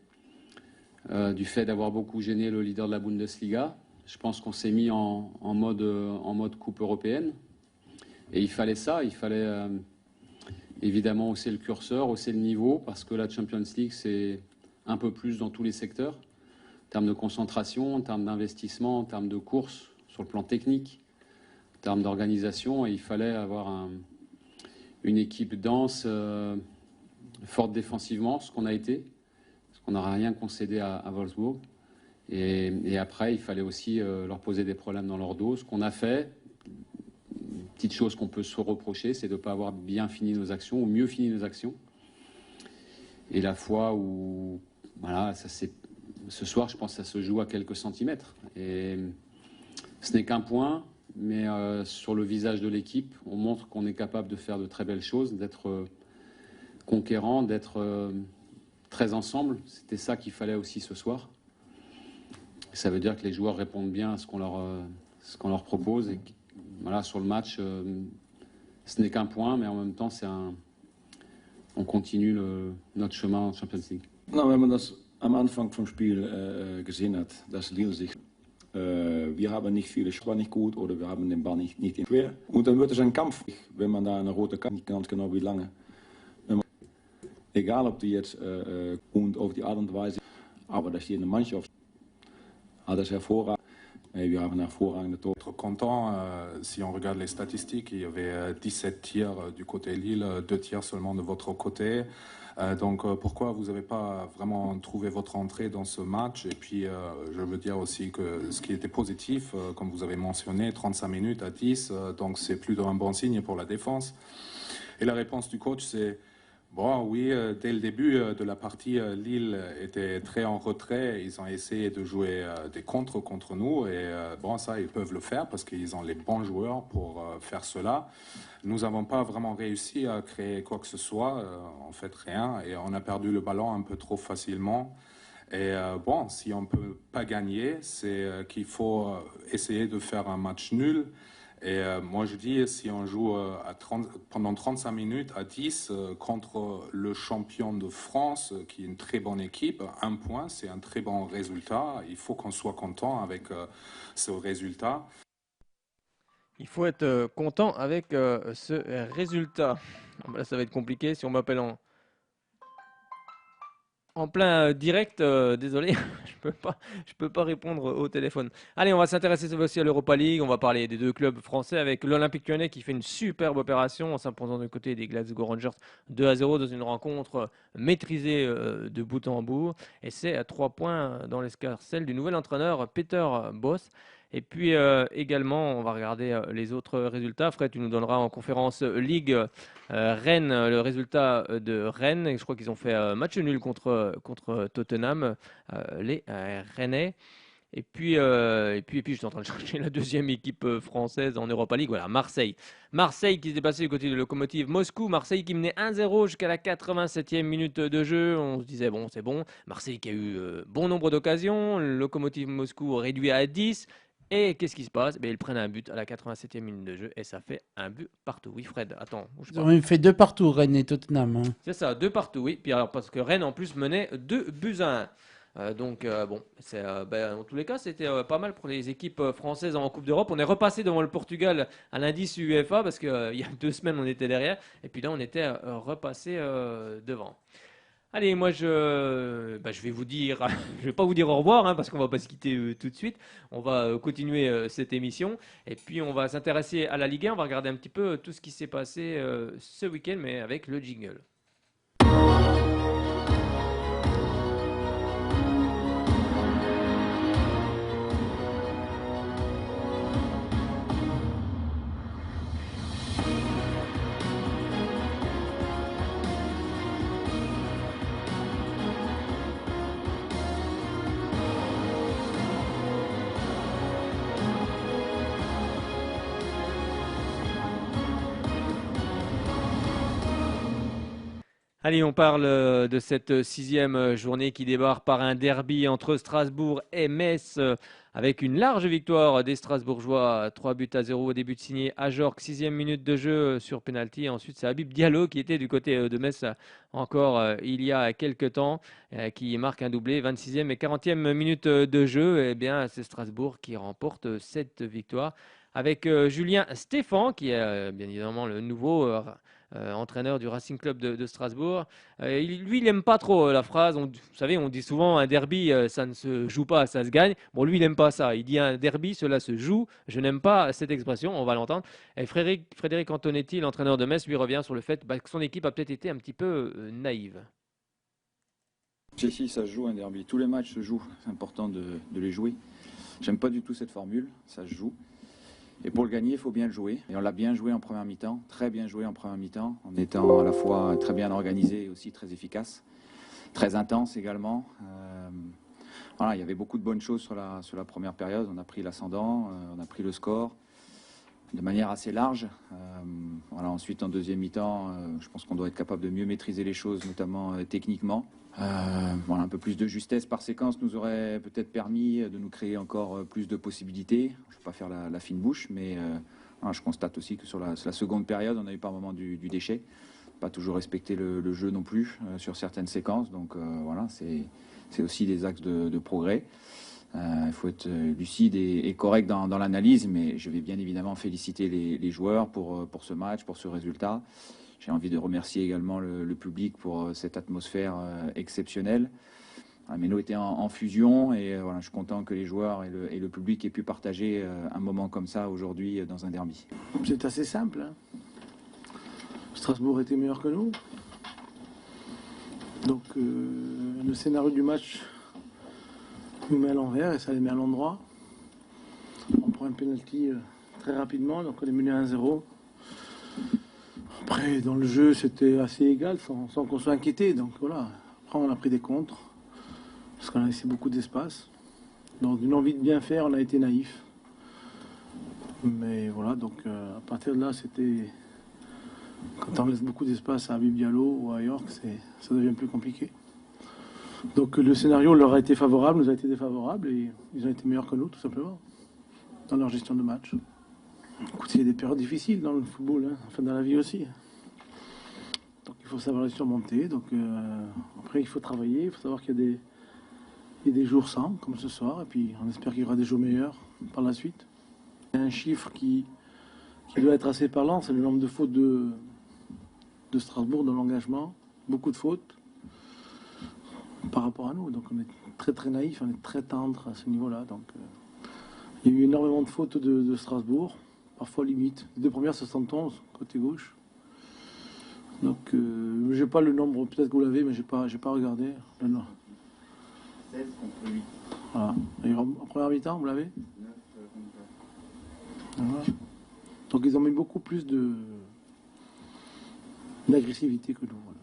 du fait d'avoir beaucoup gêné le leader de la Bundesliga. Je pense qu'on s'est mis en mode coupe européenne. Et il fallait ça, il fallait évidemment hausser le curseur, hausser le niveau, parce que la Champions League, c'est un peu plus dans tous les secteurs, en termes de concentration, en termes d'investissement, en termes de course sur le plan technique, en termes d'organisation, et il fallait avoir une équipe dense, forte défensivement, ce qu'on a été, parce qu'on n'a rien concédé à Wolfsburg. Et après, il fallait aussi leur poser des problèmes dans leur dos, ce qu'on a fait. Une petite chose qu'on peut se reprocher, c'est de ne pas avoir bien fini nos actions, ou mieux fini nos actions. Et la fois où, voilà, ce soir, je pense que ça se joue à quelques centimètres. Et ce n'est qu'un point, mais sur le visage de l'équipe, on montre qu'on est capable de faire de très belles choses, d'être conquérant, d'être très ensemble. C'était ça qu'il fallait aussi ce soir. Et ça veut dire que les joueurs répondent bien à ce qu'on leur propose. Et voilà, sur le match, ce n'est qu'un point, mais en même temps, on continue notre chemin en Champions League. Nou, we hebben dat am Anfang vom Spiel gesehen hat, dass Lille sich wir haben nicht viele Spieler nicht gut oder wir haben den Ball nicht in schwer. Und dann wird es ein Kampf, wenn man da eine rote Karte, nicht ganz genau wie lange. Egal ob die jetzt und auf die Art und Weise, aber dass jede Mannschaft hat das hervorragend. Wir haben hervorragende Tore. Content, si on regarde les statistiques, il y avait 17 tirs du côté Lille, 2 tirs seulement de votre côté. Donc pourquoi vous n'avez pas vraiment trouvé votre entrée dans ce match? Et puis je veux dire aussi que ce qui était positif, comme vous avez mentionné, 35 minutes à 10, donc c'est plutôt un bon signe pour la défense. Et la réponse du coach, c'est bon, oui, dès le début de la partie, Lille était très en retrait. Ils ont essayé de jouer des contres contre nous. Et bon, ça, ils peuvent le faire parce qu'ils ont les bons joueurs pour faire cela. Nous n'avons pas vraiment réussi à créer quoi que ce soit. En fait, rien. Et on a perdu le ballon un peu trop facilement. Et bon, si on ne peut pas gagner, c'est qu'il faut essayer de faire un match nul. Et moi, je dis, si on joue pendant 35 minutes à 10 contre le champion de France, qui est une très bonne équipe, un point, c'est un très bon résultat. Il faut qu'on soit content avec ce résultat. Il faut être content avec ce résultat. Là, ça va être compliqué si on m'appelle en plein direct, désolé, je peux pas répondre au téléphone. Allez, on va s'intéresser aussi à l'Europa League. On va parler des deux clubs français avec l'Olympique Lyonnais qui fait une superbe opération en s'imposant du côté des Glasgow Rangers 2-0 dans une rencontre maîtrisée de bout en bout. Et c'est à 3 points dans l'escarcelle du nouvel entraîneur Peter Bosz. Et puis également, on va regarder les autres résultats. Fred, tu nous donneras en conférence Ligue Rennes, le résultat de Rennes. Et je crois qu'ils ont fait match nul contre Tottenham, les Rennais. Et puis, je suis en train de chercher la deuxième équipe française en Europa League. Voilà, Marseille. Marseille qui s'est dépassé du côté de Lokomotiv Moscou. Marseille qui menait 1-0 jusqu'à la 87e minute de jeu. On se disait, bon, c'est bon. Marseille qui a eu bon nombre d'occasions. Lokomotiv Moscou réduit à 10. Et qu'est-ce qui se passe? Ils prennent un but à la 87e minute de jeu et ça fait un but partout. Oui, Fred, attends. Ils ont fait 2 partout, Rennes et Tottenham. C'est ça, 2 partout, oui. Puis alors, parce que Rennes en plus menait 2-1. Donc, bon, en tous les cas, c'était pas mal pour les équipes françaises en Coupe d'Europe. On est repassé devant le Portugal à l'indice UEFA parce qu'il y a 2 semaines, on était derrière. Et puis là, on était repassé devant. Allez, moi je vais vous dire, je vais pas vous dire au revoir parce qu'on va pas se quitter tout de suite. On va continuer cette émission et puis on va s'intéresser à la Ligue 1. On va regarder un petit peu tout ce qui s'est passé ce week-end, mais avec le jingle. Allez, on parle de cette 6e journée qui démarre par un derby entre Strasbourg et Metz avec une large victoire des Strasbourgeois, 3-0 au début de signé Ajorc, 6e minute de jeu sur penalty. Ensuite, c'est Habib Diallo qui était du côté de Metz encore il y a quelques temps, qui marque un doublé, 26e et 40e minute de jeu. Eh bien, c'est Strasbourg qui remporte cette victoire avec Julien Stéphan, qui est bien évidemment le nouveau entraîneur du Racing Club de Strasbourg. Lui, il n'aime pas trop la phrase. Vous savez, on dit souvent un derby, ça ne se joue pas, ça se gagne. Bon, lui, il n'aime pas ça. Il dit un derby, cela se joue. Je n'aime pas cette expression, on va l'entendre. Et Frédéric Antonetti, l'entraîneur de Metz, lui revient sur le fait que son équipe a peut-être été un petit peu naïve. Ici, ça se joue un derby. Tous les matchs se jouent. C'est important de les jouer. J'aime pas du tout cette formule. Ça se joue. Et pour le gagner, il faut bien le jouer. Et on l'a bien joué en première mi-temps, très bien joué en première mi-temps, en étant à la fois très bien organisé et aussi très efficace, très intense également. Voilà, il y avait beaucoup de bonnes choses sur la première période. On a pris l'ascendant, on a pris le score de manière assez large. Voilà, ensuite, en deuxième mi-temps, je pense qu'on doit être capable de mieux maîtriser les choses, notamment techniquement. Voilà, un peu plus de justesse par séquence nous aurait peut-être permis de nous créer encore plus de possibilités. Je ne vais pas faire la fine bouche, mais voilà, je constate aussi que sur la seconde période, on a eu par moment du déchet. Pas toujours respecté le jeu non plus sur certaines séquences. Donc voilà, c'est aussi des axes de progrès. Il faut être lucide et correct dans l'analyse, mais je vais bien évidemment féliciter les joueurs pour ce match, pour ce résultat. J'ai envie de remercier également le public pour cette atmosphère exceptionnelle. Méno était en fusion et voilà, je suis content que les joueurs et le public aient pu partager un moment comme ça aujourd'hui dans un derby. C'est assez simple. Hein. Strasbourg était meilleur que nous. Donc le scénario du match nous met à l'envers et ça les met à l'endroit. On prend un penalty très rapidement, donc on est mené à 1-0. Après, dans le jeu, c'était assez égal, sans qu'on soit inquiété. Donc voilà, après on a pris des contres, parce qu'on a laissé beaucoup d'espace. Dans une envie de bien faire, on a été naïf. Mais voilà, donc à partir de là, c'était... Quand on laisse beaucoup d'espace à Habib Diallo ou à York, ça devient plus compliqué. Donc le scénario leur a été favorable, nous a été défavorable, et ils ont été meilleurs que nous, tout simplement, dans leur gestion de match. Écoutez, il y a des périodes difficiles dans le football, hein, enfin dans la vie aussi. Donc il faut savoir les surmonter. Donc après il faut travailler, il faut savoir qu'il y a des jours sans, comme ce soir, et puis on espère qu'il y aura des jours meilleurs par la suite. Il y a un chiffre qui doit être assez parlant, c'est le nombre de fautes de Strasbourg dans l'engagement, beaucoup de fautes par rapport à nous. Donc on est très très naïf, on est très tendre à ce niveau-là. Donc il y a eu énormément de fautes de Strasbourg. Parfois limite. Les deux premières, 71, côté gauche. Donc, je n'ai pas le nombre, peut-être que vous l'avez, mais je n'ai pas regardé. Non. 16 contre 8. Voilà. Et en première mi-temps, vous l'avez 9 contre 4. Voilà. Donc, ils ont mis beaucoup plus d'agressivité que nous. Voilà.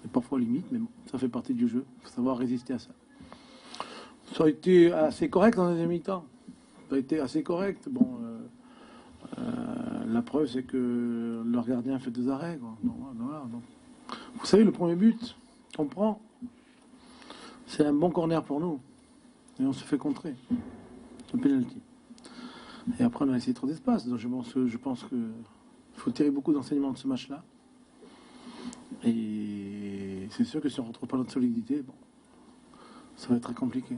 Et parfois limite, mais bon, ça fait partie du jeu. Il faut savoir résister à ça. Ça a été assez correct en deuxième mi-temps. Ça a été assez correct. Bon... la preuve, c'est que leur gardien fait 2 arrêts. Quoi. Donc, voilà, donc. Vous savez, le premier but qu'on prend, c'est un bon corner pour nous. Et on se fait contrer. Un penalty. Et après, on a essayé trop d'espace. Donc je pense qu'il faut tirer beaucoup d'enseignements de ce match-là. Et c'est sûr que si on ne retrouve pas notre solidité, bon, ça va être très compliqué.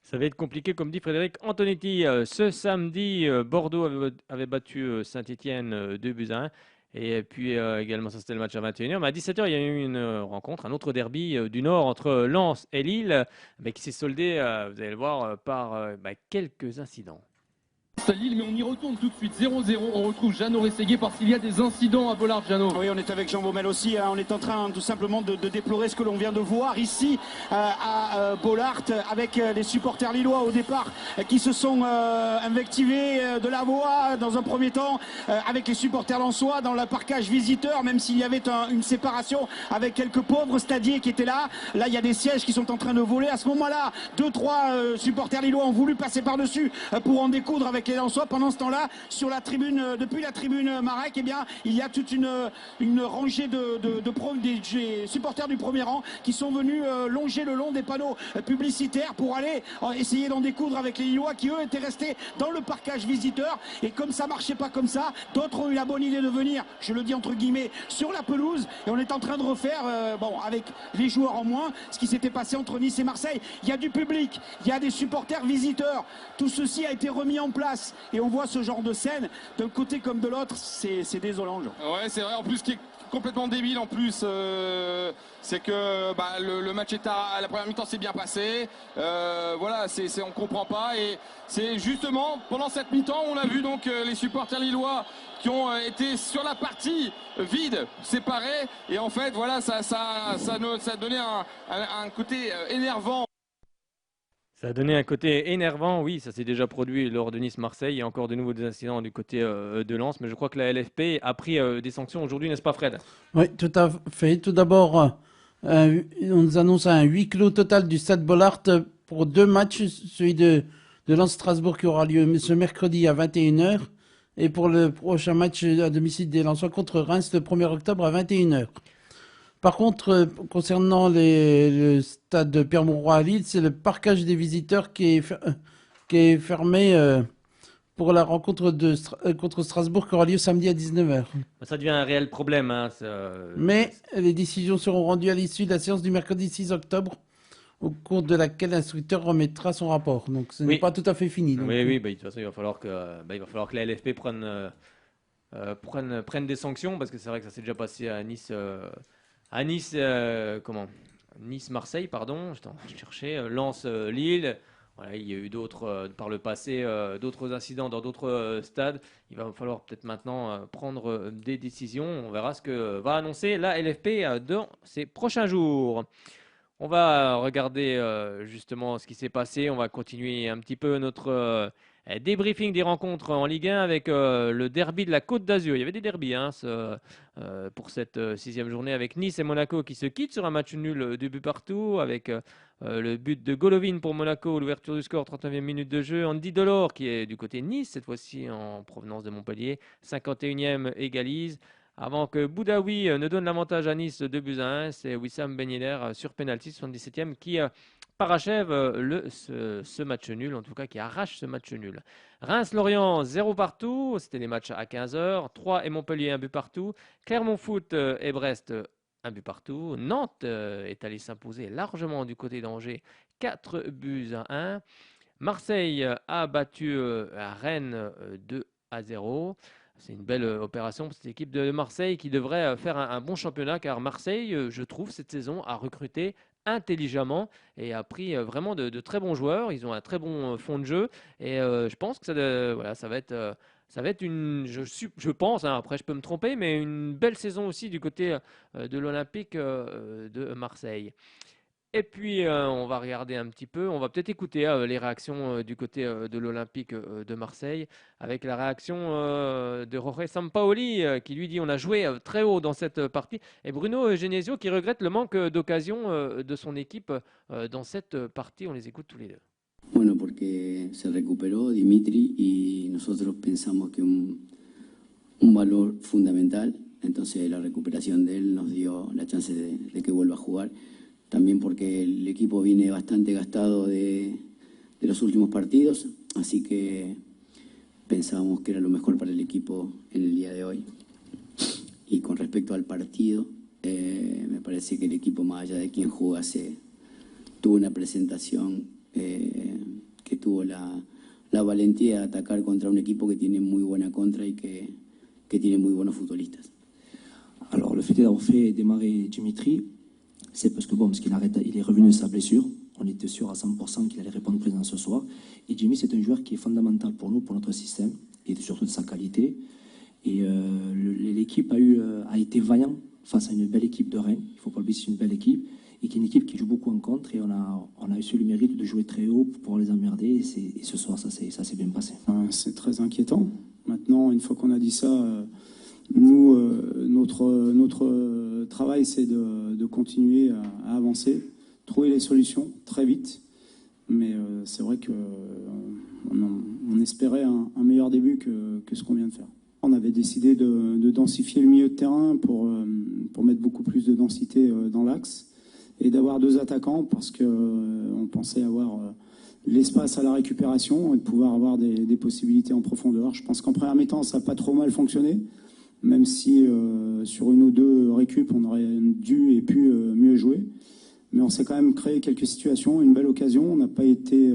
Ça va être compliqué, comme dit Frédéric Antonetti. Ce samedi, Bordeaux avait battu Saint-Étienne 2-1. Et puis également, ça c'était le match à 21h. Mais à 17h, il y a eu une rencontre, un autre derby du Nord entre Lens et Lille, mais qui s'est soldé, vous allez le voir, par quelques incidents. Lille, mais on y retourne tout de suite. 0-0, on retrouve Jeannot Rességuier parce qu'il y a des incidents à Bollard. Jeannot. Oui, on est avec Jean Baumel aussi. Hein. On est en train tout simplement de déplorer ce que l'on vient de voir ici à Bollard avec les supporters lillois au départ qui se sont invectivés de la voix dans un premier temps avec les supporters lensois dans le parcage visiteur, même s'il y avait une séparation avec quelques pauvres stadiers qui étaient là. Là, il y a des sièges qui sont en train de voler. À ce moment-là, 2-3 supporters lillois ont voulu passer par-dessus pour en découdre avec les Lensois. Pendant ce temps-là, sur la tribune, depuis la tribune Marek, eh bien, il y a toute une rangée des supporters du premier rang qui sont venus longer le long des panneaux publicitaires pour aller essayer d'en découdre avec les Lillois qui eux étaient restés dans le parcage visiteur. Et comme ça marchait pas comme ça, d'autres ont eu la bonne idée de venir, je le dis entre guillemets, sur la pelouse. Et on est en train de refaire, avec les joueurs en moins, ce qui s'était passé entre Nice et Marseille. Il y a du public, il y a des supporters visiteurs. Tout ceci a été remis en place. passe et on voit ce genre de scène d'un côté comme de l'autre, c'est désolant. Ouais, c'est vrai. En plus, ce qui est complètement débile, en plus, c'est que le match est à la première mi-temps s'est bien passé. Voilà, on comprend pas. Et c'est justement pendant cette mi-temps, on a vu donc les supporters lillois qui ont été sur la partie vide, séparés. Et en fait, voilà, ça donnait un côté énervant. Ça a donné un côté énervant, oui, ça s'est déjà produit lors de Nice-Marseille. Il y a encore de nouveaux incidents du côté de Lens, mais je crois que la LFP a pris des sanctions aujourd'hui, n'est-ce pas Fred? Oui, tout à fait. Tout d'abord, on nous annonce un huis clos total du Stade Bollaert pour 2 matchs, celui de Lens-Strasbourg qui aura lieu ce mercredi à 21h, et pour le prochain match à domicile des Lensois contre Reims le 1er octobre à 21h. Par contre, concernant le stade de Pierre-Mauroy à Lille, c'est le parquage des visiteurs qui est fermé pour la rencontre contre Strasbourg qui aura lieu samedi à 19h. Ça devient un réel problème. Hein, Mais les décisions seront rendues à l'issue de la séance du mercredi 6 octobre, au cours de laquelle l'instructeur remettra son rapport. Donc ce n'est pas tout à fait fini. Donc. Oui, de toute façon, il va falloir que la LFP prenne des sanctions, parce que c'est vrai que ça s'est déjà passé à Nice. Nice-Marseille, pardon, je cherchais, Lens-Lille. Voilà, il y a eu d'autres, par le passé, d'autres incidents dans d'autres stades. Il va falloir peut-être maintenant prendre des décisions. On verra ce que va annoncer la LFP dans ces prochains jours. On va regarder justement ce qui s'est passé. On va continuer un petit peu notre débriefing des rencontres en Ligue 1 avec le derby de la Côte d'Azur. Il y avait des derbys pour cette 6e journée avec Nice et Monaco qui se quittent sur un match nul de but partout avec le but de Golovin pour Monaco, l'ouverture du score, 39e minute de jeu. Andy Delors qui est du côté Nice, cette fois-ci en provenance de Montpellier, 51e égalise. Avant que Boudaoui ne donne l'avantage à Nice 2-1, c'est Wissam Ben Yedder sur penalty, 77e, qui parachève ce match nul, en tout cas qui arrache ce match nul. Reims-Lorient, 0 partout, c'était les matchs à 15h. 3 et Montpellier, 1 but partout. Clermont Foot et Brest, 1 but partout. Nantes est allé s'imposer largement du côté d'Angers, 4-1. Marseille a battu à Rennes 2-0. C'est une belle opération pour cette équipe de Marseille qui devrait faire un bon championnat, car Marseille, je trouve, cette saison a recruté intelligemment et a pris vraiment de très bons joueurs. Ils ont un très bon fond de jeu et je pense que ça va être une, je pense, hein, après je peux me tromper, mais une belle saison aussi du côté de l'Olympique de Marseille. Et puis, on va regarder un petit peu, on va peut-être écouter les réactions du côté de l'Olympique de Marseille, avec la réaction de Jorge Sampaoli, qui lui dit on a joué très haut dans cette partie, et Bruno Genesio qui regrette le manque d'occasion de son équipe dans cette partie. On les écoute tous les deux. Bueno, porque se recuperó Dimitri y nosotros pensamos que un valor fundamental, entonces la recuperación de él nos dio la chance de que vuelva a jugar. También porque el equipo viene bastante gastado de los últimos partidos, así que pensábamos que era lo mejor para el equipo en el día de hoy. Y con respecto al partido, me parece que el equipo, más allá de quien jugase, tuvo una presentación que tuvo la valentía de atacar contra un equipo que tiene muy buena contra y que tiene muy buenos futbolistas. Alors le fait d'avoir fait démarrer Dimitri, c'est parce qu'il il est revenu de sa blessure. On était sûr à 100% qu'il allait répondre présent ce soir. Et Jimmy, c'est un joueur qui est fondamental pour nous, pour notre système, et surtout de sa qualité. Et l'équipe a été vaillant face à une belle équipe de Rennes. Il ne faut pas oublier que c'est une belle équipe, et qui est une équipe qui joue beaucoup en contre. Et on a eu le mérite de jouer très haut pour pouvoir les emmerder. Et ce soir, ça s'est bien passé. C'est très inquiétant. Maintenant, une fois qu'on a dit ça, nous, notre travail, c'est de continuer à avancer, trouver les solutions très vite. Mais c'est vrai qu'on espérait un meilleur début que ce qu'on vient de faire. On avait décidé de densifier le milieu de terrain pour mettre beaucoup plus de densité dans l'axe et d'avoir 2 attaquants parce qu'on pensait avoir l'espace à la récupération et de pouvoir avoir des possibilités en profondeur. Je pense qu'en première mi-temps, ça n'a pas trop mal fonctionné. Même si sur 1 ou 2 récup, on aurait dû et pu mieux jouer. Mais on s'est quand même créé quelques situations, une belle occasion. On n'a pas été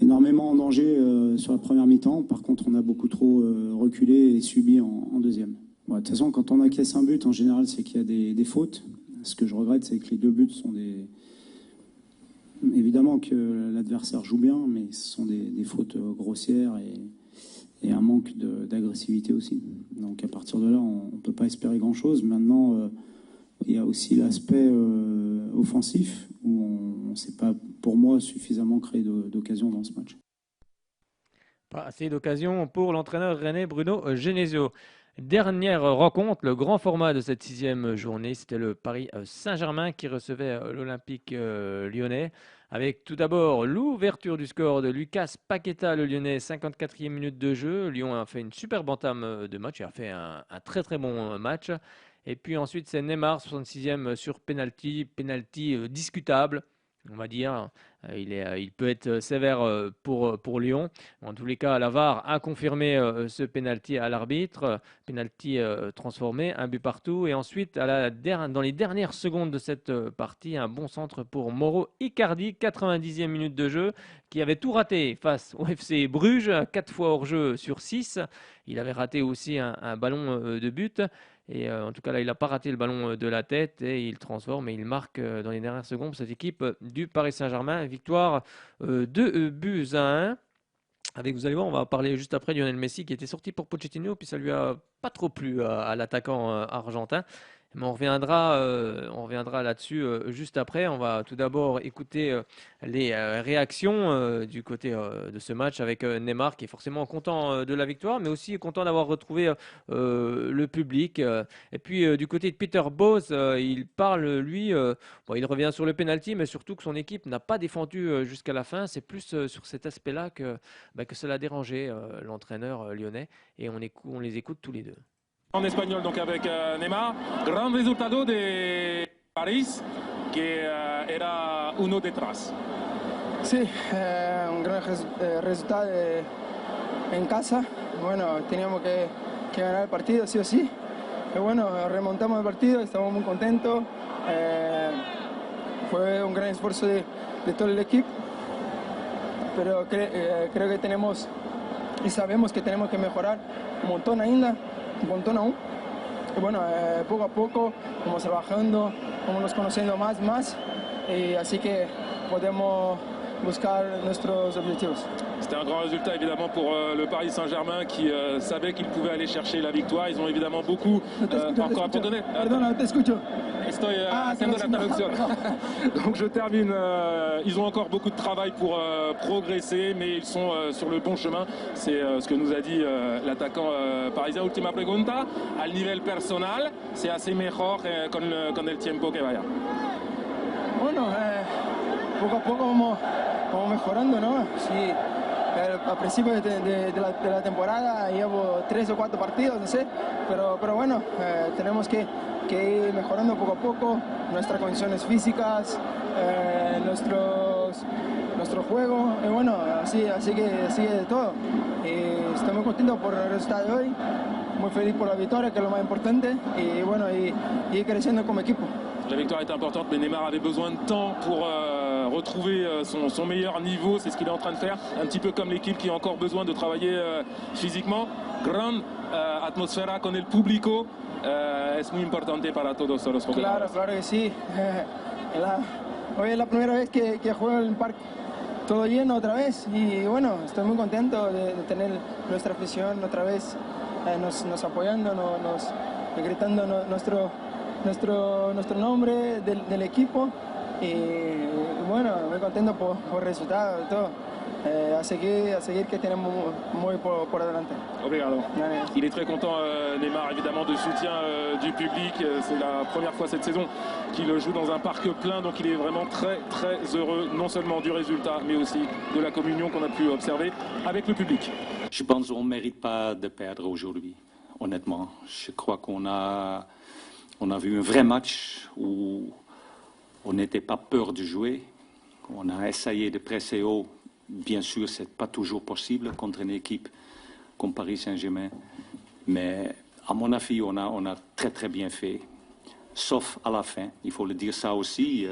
énormément en danger sur la première mi-temps. Par contre, on a beaucoup trop reculé et subi en deuxième. Bon, de toute façon, quand on encaisse un but, en général, c'est qu'il y a des fautes. Ce que je regrette, c'est que les 2 buts sont des... Évidemment que l'adversaire joue bien, mais ce sont des fautes grossières et un manque d'agressivité aussi. Donc à partir de là, on ne peut pas espérer grand-chose. Maintenant, il y a aussi l'aspect offensif, où on ne s'est pas, pour moi, suffisamment créé d'occasions dans ce match. Pas assez d'occasions pour l'entraîneur rennais Bruno Genesio. Dernière rencontre, le grand format de cette 6e journée, c'était le Paris Saint-Germain qui recevait l'Olympique lyonnais. Avec tout d'abord l'ouverture du score de Lucas Paqueta, le Lyonnais, 54e minute de jeu. Lyon a fait une superbe entame de match, il a fait un très très bon match. Et puis ensuite c'est Neymar, 66e sur penalty discutable. On va dire, il peut être sévère pour Lyon. En tous les cas, la VAR a confirmé ce penalty à l'arbitre, penalty transformé, 1 but partout. Et ensuite, dans les dernières secondes de cette partie, un bon centre pour Mauro Icardi, 90e minute de jeu, qui avait tout raté face au FC Bruges, 4 fois hors jeu sur 6. Il avait raté aussi un ballon de but. Et en tout cas, là, il n'a pas raté le ballon de la tête et il transforme et il marque dans les dernières secondes pour cette équipe du Paris Saint-Germain. Victoire 2 buts à 1. Avec, vous allez voir, on va parler juste après Lionel Messi qui était sorti pour Pochettino, puis ça lui a pas trop plu à l'attaquant argentin. Mais on reviendra là-dessus juste après. On va tout d'abord écouter les réactions du côté de ce match avec Neymar qui est forcément content de la victoire, mais aussi content d'avoir retrouvé le public. Et puis du côté de Peter Bosz, il parle, lui, il revient sur le penalty, mais surtout que son équipe n'a pas défendu jusqu'à la fin. C'est plus sur cet aspect-là que cela a dérangé l'entraîneur lyonnais. Et on les écoute tous les deux. En espagnol, donc avec Neymar, gran resultado de París, que era uno detrás. Sí, un gran resultado en casa. Bueno, teníamos que ganar el partido, sí o sí. Y bueno, remontamos el partido, estamos muy contentos. Fue un gran esfuerzo de todo el equipo, pero creo que tenemos y sabemos que tenemos que mejorar un montón ainda. Un montón aún. Y bueno, poco a poco vamos trabajando, vamos conociendo más, y así que podemos buscar nuestros objetivos. C'était un grand résultat évidemment pour le Paris Saint-Germain qui savait qu'il pouvait aller chercher la victoire. Ils ont évidemment beaucoup encore à pardonner. Perdona, no te escucho. Estoy haciendo la traducción. Donc je termine. Ils ont encore beaucoup de travail pour progresser, mais ils sont sur le bon chemin. C'est ce que nous a dit l'attaquant parisien. Última pregunta. Al nivel personal, se hace mejor con el tiempo que vaya. Bueno, poco a poco vamos mejorando, ¿no? Sí. Al principio de la temporada llevo 3 o 4 partidos, no sé, pero bueno, tenemos que ir mejorando poco a poco nuestras condiciones físicas, nuestro juego, y bueno, así que sigue de todo. Y estoy muy contento por el resultado de hoy, muy feliz por la victoria, que es lo más importante, y bueno, y ir creciendo como equipo. La victoire est importante, mais Neymar avait besoin de temps pour retrouver son meilleur niveau. C'est ce qu'il est en train de faire, un petit peu comme l'équipe qui a encore besoin de travailler physiquement. Gran atmósfera con el público es muy importante para todos los jugadores. Claro que sí. Hoy es la primera vez que juego en el parque todo lleno otra vez y bueno, estoy muy contento de tener nuestra afición otra vez nos apoyando, nos gritando nuestro nombre del equipo y bueno, muy contento por el resultado y todo. A seguir que tenemos muy por adelante. Obrigado. Il est très content, Neymar, évidemment, du soutien du public. C'est la première fois cette saison qu'il joue dans un parc plein, donc il est vraiment très très heureux, non seulement du résultat, mais aussi de la communion qu'on a pu observer avec le public. Je pense qu'on ne mérite pas de perdre aujourd'hui, honnêtement. Je crois qu'on a vu un vrai match où on n'était pas peur de jouer. On a essayé de presser haut. Bien sûr, ce n'est pas toujours possible contre une équipe comme Paris Saint-Germain. Mais à mon avis, on a très très bien fait. Sauf à la fin, il faut le dire ça aussi.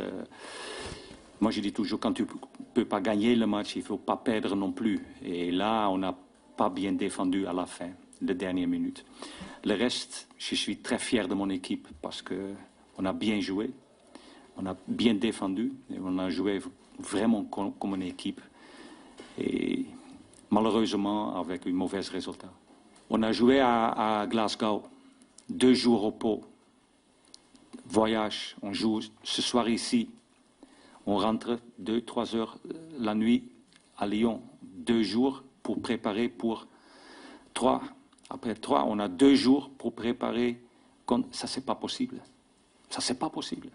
Moi, je dis toujours, quand tu ne peux pas gagner le match, il ne faut pas perdre non plus. Et là, on n'a pas bien défendu à la fin, les dernières minutes. Le reste, je suis très fier de mon équipe parce qu'on a bien joué, on a bien défendu et on a joué vraiment comme une équipe. Et malheureusement, avec un mauvais résultat. On a joué à Glasgow, 2 jours au pot. Voyage, on joue ce soir ici. On rentre 2-3 heures la nuit à Lyon. 2 jours pour préparer pour 3. Après 3, on a 2 jours pour préparer. Ça, c'est pas possible. Ça, c'est pas possible.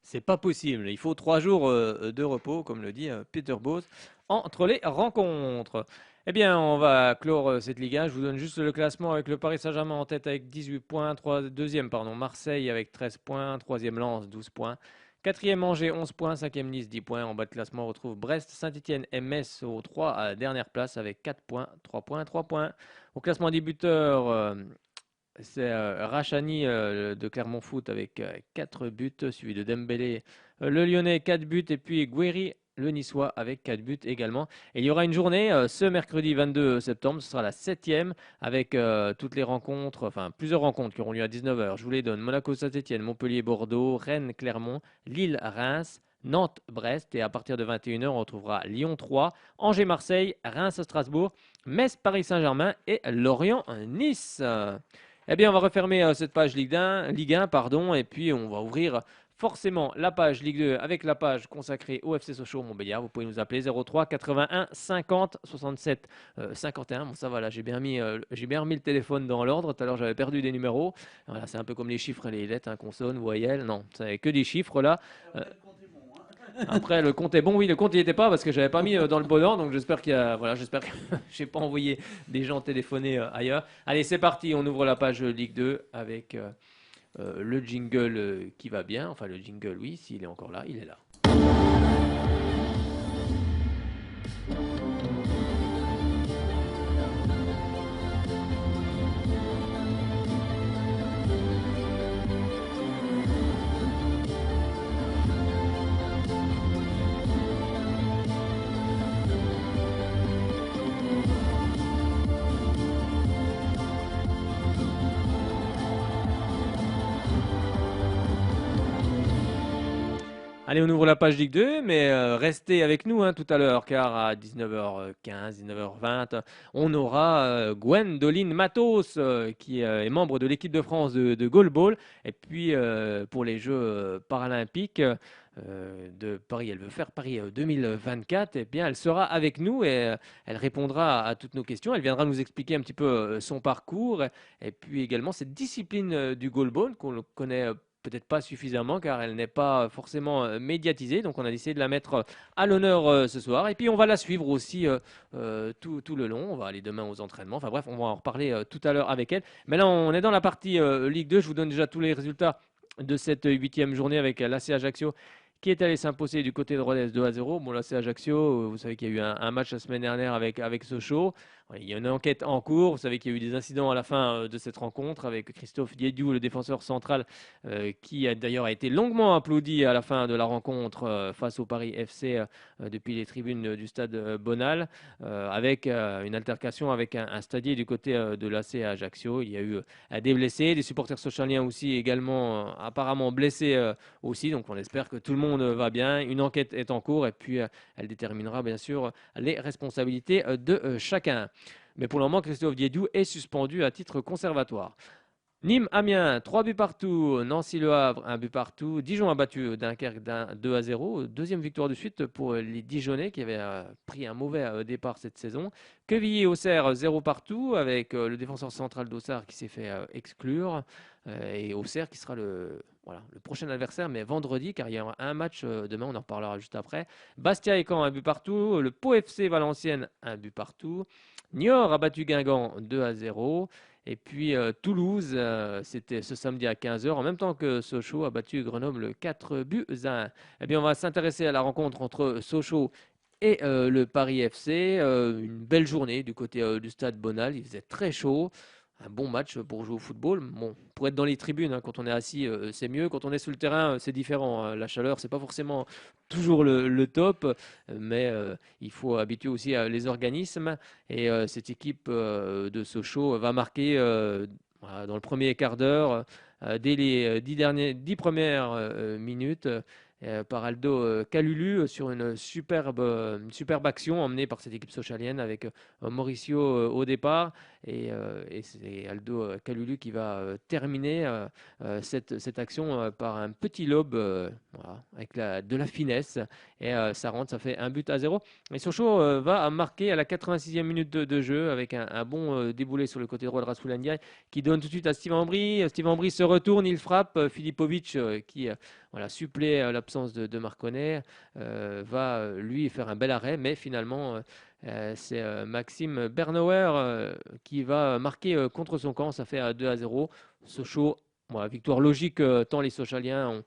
C'est pas possible. Il faut 3 jours de repos, comme le dit Peter Bose, entre les rencontres. Eh bien, on va clore cette Ligue 1. Je vous donne juste le classement avec le Paris Saint-Germain en tête avec 18 points. Deuxième, Marseille avec 13 points. Troisième, Lens, 12 points. Quatrième, Angers, 11 points. Cinquième, Nice, 10 points. En bas de classement, on retrouve Brest, Saint-Etienne et Metz aux 3 dernières places avec 4 points, 3 points, 3 points. Au classement des buteurs, c'est Rachani de Clermont Foot avec 4 buts, suivi de Dembélé, le Lyonnais, 4 buts, et puis Guéry, le Niçois, avec 4 buts également. Et il y aura une journée ce mercredi 22 septembre, ce sera la 7e, avec toutes les rencontres, enfin plusieurs rencontres qui auront lieu à 19h. Je vous les donne: Monaco-Saint-Etienne, Montpellier-Bordeaux, Rennes-Clermont, Lille-Reims, Nantes-Brest, et à partir de 21h, on retrouvera Lyon-3, Angers-Marseille, Reims-Strasbourg, Metz-Paris-Saint-Germain et Lorient-Nice. Eh bien, on va refermer cette page Ligue 1, et puis on va ouvrir forcément la page Ligue 2 avec la page consacrée au FC Sochaux Montbéliard. Vous pouvez nous appeler 03 81 50 67 51. Bon, ça va, là, j'ai bien remis le téléphone dans l'ordre. Tout à l'heure, j'avais perdu des numéros. Voilà, c'est un peu comme les chiffres et les lettres, consonnes, voyelles. Non, c'est que des chiffres là. Après, le compte est bon. Oui, le compte, il n'y était pas parce que je n'avais pas mis dans le bon ordre. Donc, j'espère qu'il y a. Voilà, j'espère que je n'ai pas envoyé des gens téléphoner ailleurs. Allez, c'est parti. On ouvre la page Ligue 2 avec le jingle qui va bien. Enfin, le jingle, oui, s'il est encore là, il est là. Allez, on ouvre la page Ligue 2, mais restez avec nous tout à l'heure, car à 19h15, 19h20, on aura Gwendoline Matos, qui est membre de l'équipe de France de goalball. Et puis, pour les Jeux paralympiques de Paris, elle veut faire Paris 2024, eh bien, elle sera avec nous et elle répondra à toutes nos questions. Elle viendra nous expliquer un petit peu son parcours et puis également cette discipline du goalball qu'on connaît peut-être pas suffisamment car elle n'est pas forcément médiatisée. Donc on a décidé de la mettre à l'honneur ce soir. Et puis on va la suivre aussi tout le long. On va aller demain aux entraînements. Enfin bref, on va en reparler tout à l'heure avec elle. Mais là, on est dans la partie Ligue 2. Je vous donne déjà tous les résultats de cette 8e journée avec l'AC Ajaccio qui est allé s'imposer du côté de Rodez 2-0. Bon, l'AC Ajaccio, vous savez qu'il y a eu un match la semaine dernière avec Sochaux. Il y a une enquête en cours. Vous savez qu'il y a eu des incidents à la fin de cette rencontre avec Christophe Diédiou, le défenseur central, qui a d'ailleurs été longuement applaudi à la fin de la rencontre face au Paris FC depuis les tribunes du stade Bonal, avec une altercation avec un stadier du côté de l'AC Ajaccio. Il y a eu des blessés, des supporters sochaliens aussi également apparemment blessés aussi. Donc on espère que tout le monde va bien. Une enquête est en cours et puis elle déterminera bien sûr les responsabilités de chacun. Mais pour le moment, Christophe Diédiou est suspendu à titre conservatoire. Nîmes-Amiens, 3 buts partout. Nancy-Le Havre, 1 but partout. Dijon a battu Dunkerque 2-0. Deuxième victoire de suite pour les Dijonais qui avaient pris un mauvais départ cette saison. Quevilly-Auxerre, 0 partout avec le défenseur central d'Auxerre qui s'est fait exclure. Et Auxerre qui sera le prochain adversaire, mais vendredi, car il y aura un match demain, on en reparlera juste après. Bastia et Caen, 1 but partout. Le Pau FC Valenciennes, 1 but partout. Niort a battu Guingamp 2-0. Et puis Toulouse, c'était ce samedi à 15h, en même temps que Sochaux a battu Grenoble 4 buts à 1. Eh bien, on va s'intéresser à la rencontre entre Sochaux et le Paris FC. Une belle journée du côté du stade Bonal. Il faisait très chaud. un bon match pour jouer au football. Bon, pour être dans les tribunes, hein, quand on est assis, c'est mieux. Quand on est sur le terrain, c'est différent, hein. La chaleur, c'est pas forcément toujours le top, mais il faut habituer aussi les organismes. Et cette équipe de Sochaux va marquer voilà, dans le premier quart d'heure, dès les 10 premières minutes. Par Aldo Kalulu sur une superbe action emmenée par cette équipe sochalienne avec Mauricio au départ et c'est Aldo Kalulu qui va terminer cette action par un petit lob voilà, avec de la finesse et ça rentre, ça fait 1-0 et Sochaux va marquer à la 86e minute de jeu avec un bon déboulé sur le côté droit de Rasoul Ndiaye qui donne tout de suite à Steve Ambry. Steve Ambry se retourne, il frappe, Filipovic qui voilà, supplée l'absence de Marconnet, va lui faire un bel arrêt, mais finalement c'est Maxime Bernauer qui va marquer contre son camp, ça fait 2-0. Sochaux, voilà, victoire logique tant les Sochaliens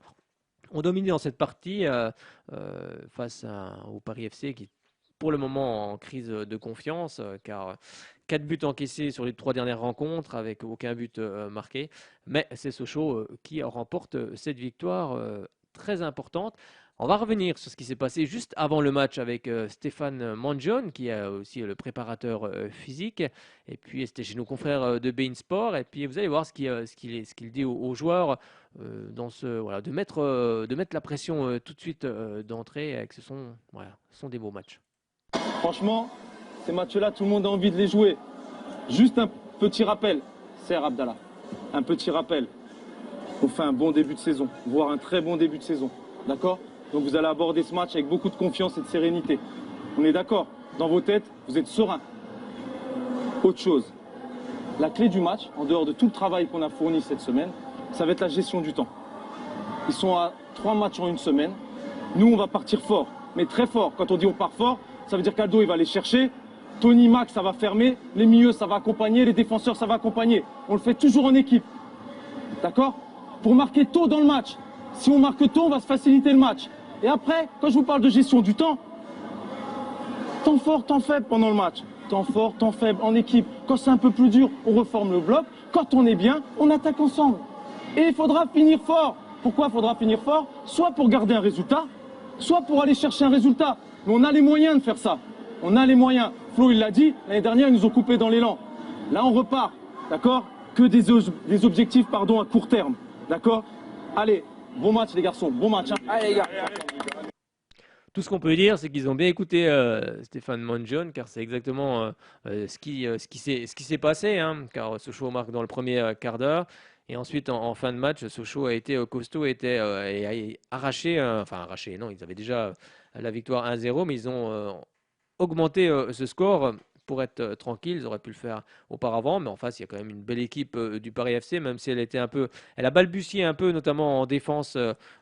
ont dominé dans cette partie face au Paris FC qui est pour le moment en crise de confiance car 4 buts encaissés sur les 3 dernières rencontres avec aucun but marqué. Mais c'est Sochaux qui remporte cette victoire très importante. On va revenir sur ce qui s'est passé juste avant le match avec Stéphane Mangione, qui est aussi le préparateur physique. Et puis c'était chez nos confrères de beIN Sport. Et puis vous allez voir ce qu'il dit aux joueurs voilà, de mettre la pression tout de suite d'entrée avec sont des beaux matchs. Franchement, ces matchs-là, tout le monde a envie de les jouer. Juste un petit rappel, Serre Abdallah, un petit rappel. On fait un bon début de saison, voire un très bon début de saison. D'accord ? Donc vous allez aborder ce match avec beaucoup de confiance et de sérénité. On est d'accord ? Dans vos têtes, vous êtes serein. Autre chose, la clé du match, en dehors de tout le travail qu'on a fourni cette semaine, ça va être la gestion du temps. Ils sont à 3 matchs en une semaine. Nous, on va partir fort, mais très fort. Quand on dit on part fort, ça veut dire qu'Aldo, il va aller chercher. Tony, Max, ça va fermer. Les milieux, ça va accompagner. Les défenseurs, ça va accompagner. On le fait toujours en équipe. D'accord ? Pour marquer tôt dans le match. Si on marque tôt, on va se faciliter le match. Et après, quand je vous parle de gestion du temps, temps fort, temps faible pendant le match. Temps fort, temps faible en équipe. Quand c'est un peu plus dur, on reforme le bloc. Quand on est bien, on attaque ensemble. Et il faudra finir fort. Pourquoi il faudra finir fort ? Soit pour garder un résultat, soit pour aller chercher un résultat. Mais on a les moyens de faire ça. On a les moyens. Flo, il l'a dit, l'année dernière, ils nous ont coupé dans l'élan. Là, on repart. D'accord ? Que des objectifs à court terme. D'accord ? Allez, bon match les garçons, bon match. Hein. Allez les gars. Tout ce qu'on peut dire, c'est qu'ils ont bien écouté Stéphane Mangione, car c'est exactement ce qui s'est passé. Hein, car Sochaux marque dans le premier quart d'heure. Et ensuite, en fin de match, Sochaux a été costaud, a arraché, non, ils avaient déjà la victoire 1-0, mais ils ont augmenté ce score pour être tranquille. Ils auraient pu le faire auparavant, mais en face, il y a quand même une belle équipe du Paris FC, même si elle a balbutié un peu, notamment en défense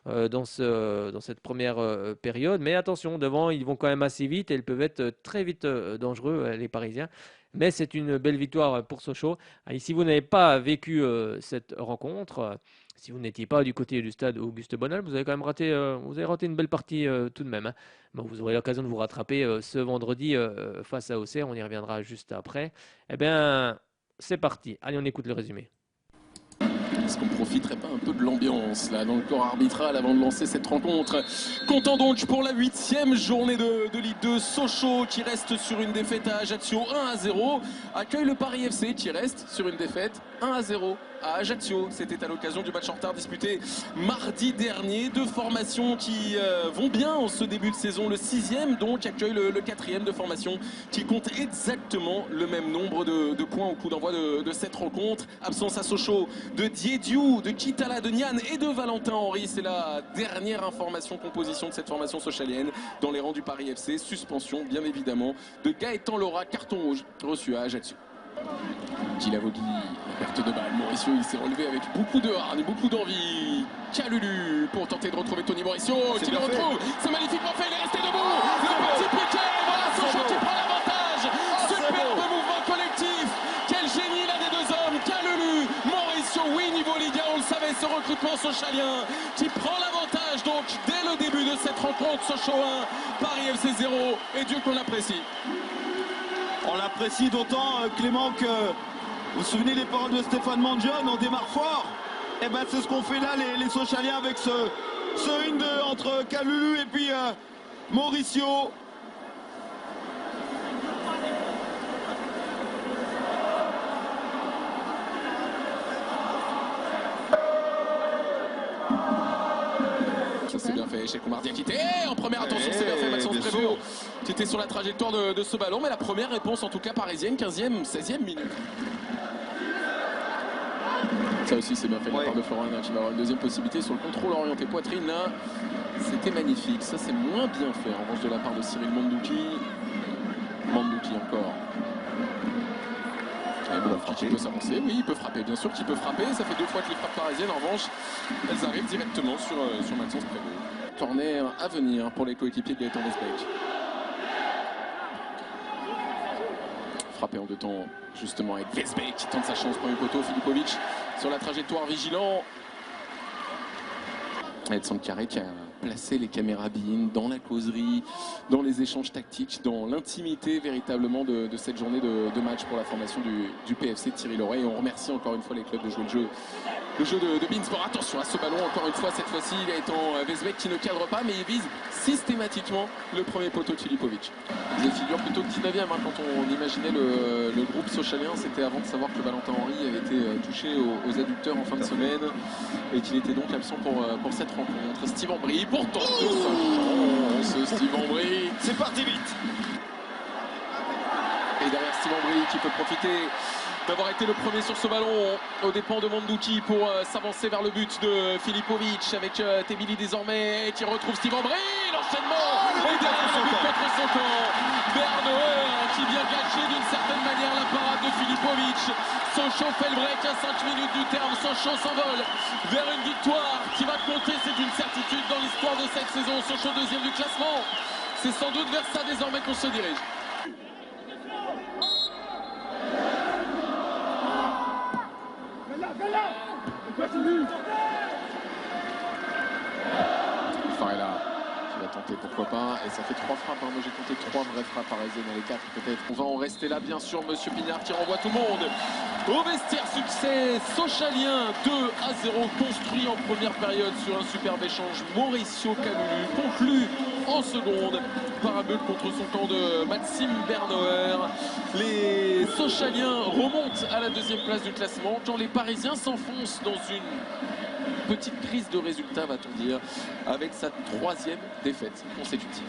dans cette première période. Mais attention, devant, ils vont quand même assez vite et ils peuvent être très vite dangereux, les Parisiens. Mais c'est une belle victoire pour Sochaux. Et si vous n'avez pas vécu cette rencontre, si vous n'étiez pas du côté du stade Auguste Bonal, vous avez quand même raté une belle partie tout de même. Hein. Bon, vous aurez l'occasion de vous rattraper ce vendredi face à Auxerre. On y reviendra juste après. Eh bien, c'est parti. Allez, on écoute le résumé. Est-ce qu'on profiterait pas un peu de l'ambiance là dans le corps arbitral avant de lancer cette rencontre? Comptant donc pour la 8e journée de Ligue 2, Sochaux qui reste sur une défaite à Ajaccio 1-0 accueille le Paris FC qui reste sur une défaite 1-0 à Ajaccio. C'était à l'occasion du match en retard disputé mardi dernier. Deux formations qui vont bien en ce début de saison. Le 6e donc accueille le 4e de formation qui compte exactement le même nombre de points au coup d'envoi de cette rencontre. Absence à Sochaux de Diédiou, de Kitala, de Nian et de Valentin Henry. C'est la dernière information composition de cette formation sochalienne dans les rangs du Paris FC. Suspension bien évidemment de Gaëtan Laura, carton rouge reçu à Ajaccio. Gilavogui, perte de balle. Mauricio, il s'est relevé avec beaucoup de hargne, beaucoup d'envie. Kalulu pour tenter de retrouver Tony Mauricio qui le retrouve. C'est magnifiquement fait, il est resté debout. Le petit piqué, voilà Sochaux qui prend l'avantage. Superbe mouvement collectif. Quel génie là des deux hommes. Kalulu, Mauricio, oui niveau Ligue 1, on le savait, ce recrutement sochalien qui prend l'avantage donc dès le début de cette rencontre. Sochaux 1, Paris FC 0 et Dieu qu'on l'apprécie. On l'apprécie d'autant, Clément, que Vous vous souvenez des paroles de Stéphane Mandjon, on démarre fort. Et ben c'est ce qu'on fait là les Sochaliens avec ce 1-2 entre Kalulu et puis Mauricio. C'est bien fait chez Koumardia qui était en première attention, c'est bien fait Maxence Prévost qui était sur la trajectoire de ce ballon, mais la première réponse en tout cas parisienne, 15e, 16e minute. Ça aussi c'est bien fait de la part de Florin qui va avoir une deuxième possibilité sur le contrôle orienté poitrine là. C'était magnifique, ça c'est moins bien fait en revanche de la part de Cyril Mandouki. Mandouki encore. Qui peut s'avancer, oui, il peut frapper, bien sûr qu'il peut frapper. Ça fait 2 fois que les frappes parisiennes, en revanche, elles arrivent directement sur Maxence Prévost. Corner à venir pour les coéquipiers de Gaëtan Vesbeck. Frappé en 2 temps, justement, avec Vesbeck qui tente sa chance. Premier poteau, Filipovic sur la trajectoire, vigilant. Edson Carré qui a placé les caméras BeIN dans la causerie, dans les échanges tactiques, dans l'intimité véritablement de cette journée de match pour la formation du PFC de Thierry Loret. Et on remercie encore une fois les clubs de jouer le jeu de BeIN Sport. Attention à ce ballon, encore une fois, cette fois-ci, il est en Vesbeck qui ne cadre pas, mais il vise systématiquement le premier poteau de Filipovic. Il figure plutôt que 19e quand on imaginait le groupe sochalien. C'était avant de savoir que Valentin Henry avait été touché aux adducteurs en fin de semaine et qu'il était donc absent pour cette rencontre. Steve Ambry pour tenter ce Steve Ambry. C'est parti vite. Et derrière Steve Ambry qui peut profiter d'avoir été le premier sur ce ballon aux dépens de Mandouki pour s'avancer vers le but de Filipovic avec Tebili désormais qui retrouve Steve Ambry. L'enchaînement et derrière le but contre son camp. Bernauer qui vient gâcher d'une certaine manière la parade de Filipovic. Sochaux fait le break à 5 minutes du terme. Sochaux s'envole vers une victoire qui va compter, c'est une certitude dans l'histoire de cette saison. Sochaux 2e du classement. C'est sans doute vers ça désormais qu'on se dirige. Farella qui va tenter, pourquoi pas, et ça fait 3 frappes, moi j'ai compté 3 vraies frappes parisiennes, dans les 4 peut-être. On va en rester là bien sûr, monsieur Pignard qui renvoie tout le monde au vestiaire. Succès sochalien 2-0 construit en première période sur un superbe échange. Mauricio Kalulu conclu en seconde par un but contre son camp de Maxime Bernauer. Les Sochaliens remontent à la 2e place du classement quand les Parisiens s'enfoncent dans une petite crise de résultats, va-t-on dire, avec sa 3e défaite consécutive.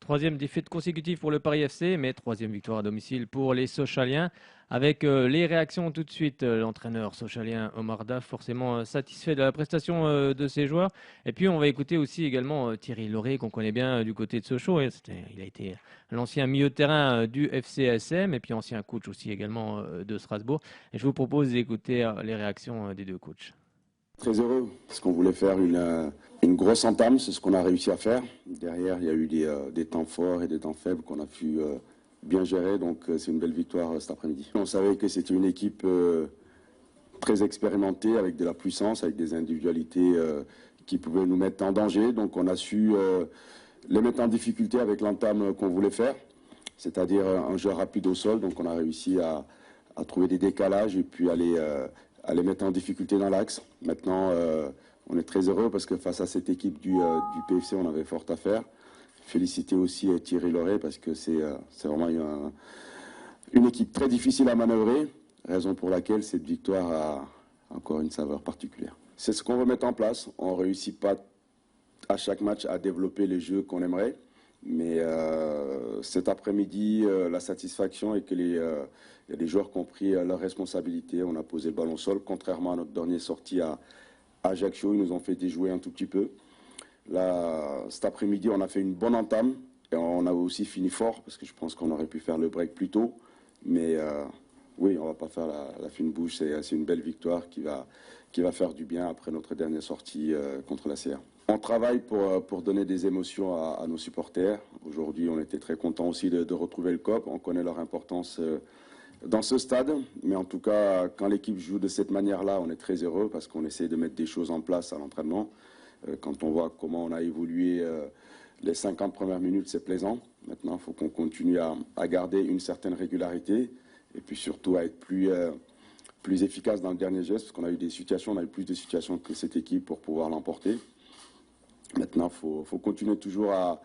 3e défaite consécutive pour le Paris FC, mais 3e victoire à domicile pour les Sochaliens. Avec les réactions tout de suite, l'entraîneur sochalien Omar Daf, forcément satisfait de la prestation de ses joueurs. Et puis on va écouter aussi également Thierry Loret, qu'on connaît bien du côté de Sochaux. Il a été l'ancien milieu de terrain du FCSM et puis ancien coach aussi également de Strasbourg. Et je vous propose d'écouter les réactions des 2 coachs. Très heureux, parce qu'on voulait faire une grosse entame, c'est ce qu'on a réussi à faire. Derrière, il y a eu des temps forts et des temps faibles qu'on a pu bien gérer, donc c'est une belle victoire cet après-midi. On savait que c'était une équipe très expérimentée, avec de la puissance, avec des individualités qui pouvaient nous mettre en danger, donc on a su les mettre en difficulté avec l'entame qu'on voulait faire, c'est-à-dire un jeu rapide au sol, donc on a réussi à trouver des décalages et puis à les mettre en difficulté dans l'axe. Maintenant, on est très heureux parce que face à cette équipe du PFC, on avait fort à faire. Féliciter aussi Thierry Loret parce que c'est vraiment une équipe très difficile à manœuvrer, raison pour laquelle cette victoire a encore une saveur particulière. C'est ce qu'on veut mettre en place. On ne réussit pas à chaque match à développer les jeux qu'on aimerait, mais cet après-midi, la satisfaction est que il y a des joueurs qui ont pris leurs responsabilités. On a posé le ballon au sol, contrairement à notre dernière sortie à Ajaccio. Ils nous ont fait déjouer un tout petit peu. Là, cet après-midi, on a fait une bonne entame et on a aussi fini fort parce que je pense qu'on aurait pu faire le break plus tôt. Mais oui, on ne va pas faire la fine bouche. C'est une belle victoire qui va faire du bien après notre dernière sortie contre la CR. On travaille pour donner des émotions à nos supporters. Aujourd'hui, on était très contents aussi de retrouver le COP. On connaît leur importance dans ce stade. Mais en tout cas, quand l'équipe joue de cette manière-là, on est très heureux parce qu'on essaie de mettre des choses en place à l'entraînement. Quand on voit comment on a évolué les 50 premières minutes, c'est plaisant. Maintenant, il faut qu'on continue à garder une certaine régularité et puis surtout à être plus efficace dans le dernier geste, parce qu'on a eu des situations, on a eu plus de situations que cette équipe pour pouvoir l'emporter. Maintenant, il faut continuer toujours à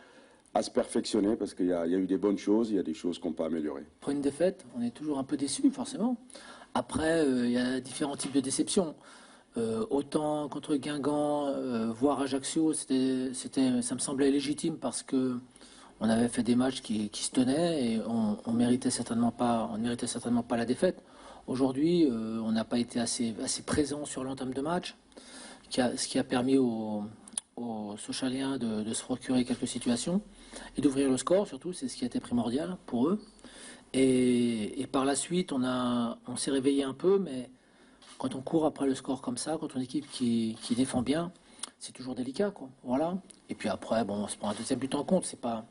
se perfectionner, parce qu'il y a eu des bonnes choses, il y a des choses qu'on peut améliorer. Pour une défaite, on est toujours un peu déçu, forcément. Après, il y a différents types de déceptions. Autant contre Guingamp, voire Ajaccio, ça me semblait légitime parce que on avait fait des matchs qui se tenaient et on ne méritait certainement pas la défaite. Aujourd'hui, on n'a pas été assez présent sur l'entame de match, ce qui a permis aux Sochaliens de se procurer quelques situations et d'ouvrir le score, surtout, c'est ce qui a été primordial pour eux. Et par la suite, on s'est réveillé un peu, mais quand on court après le score comme ça, contre une équipe qui défend bien, c'est toujours délicat, quoi. Voilà. Et puis après, bon, on se prend un deuxième but en compte. C'est pas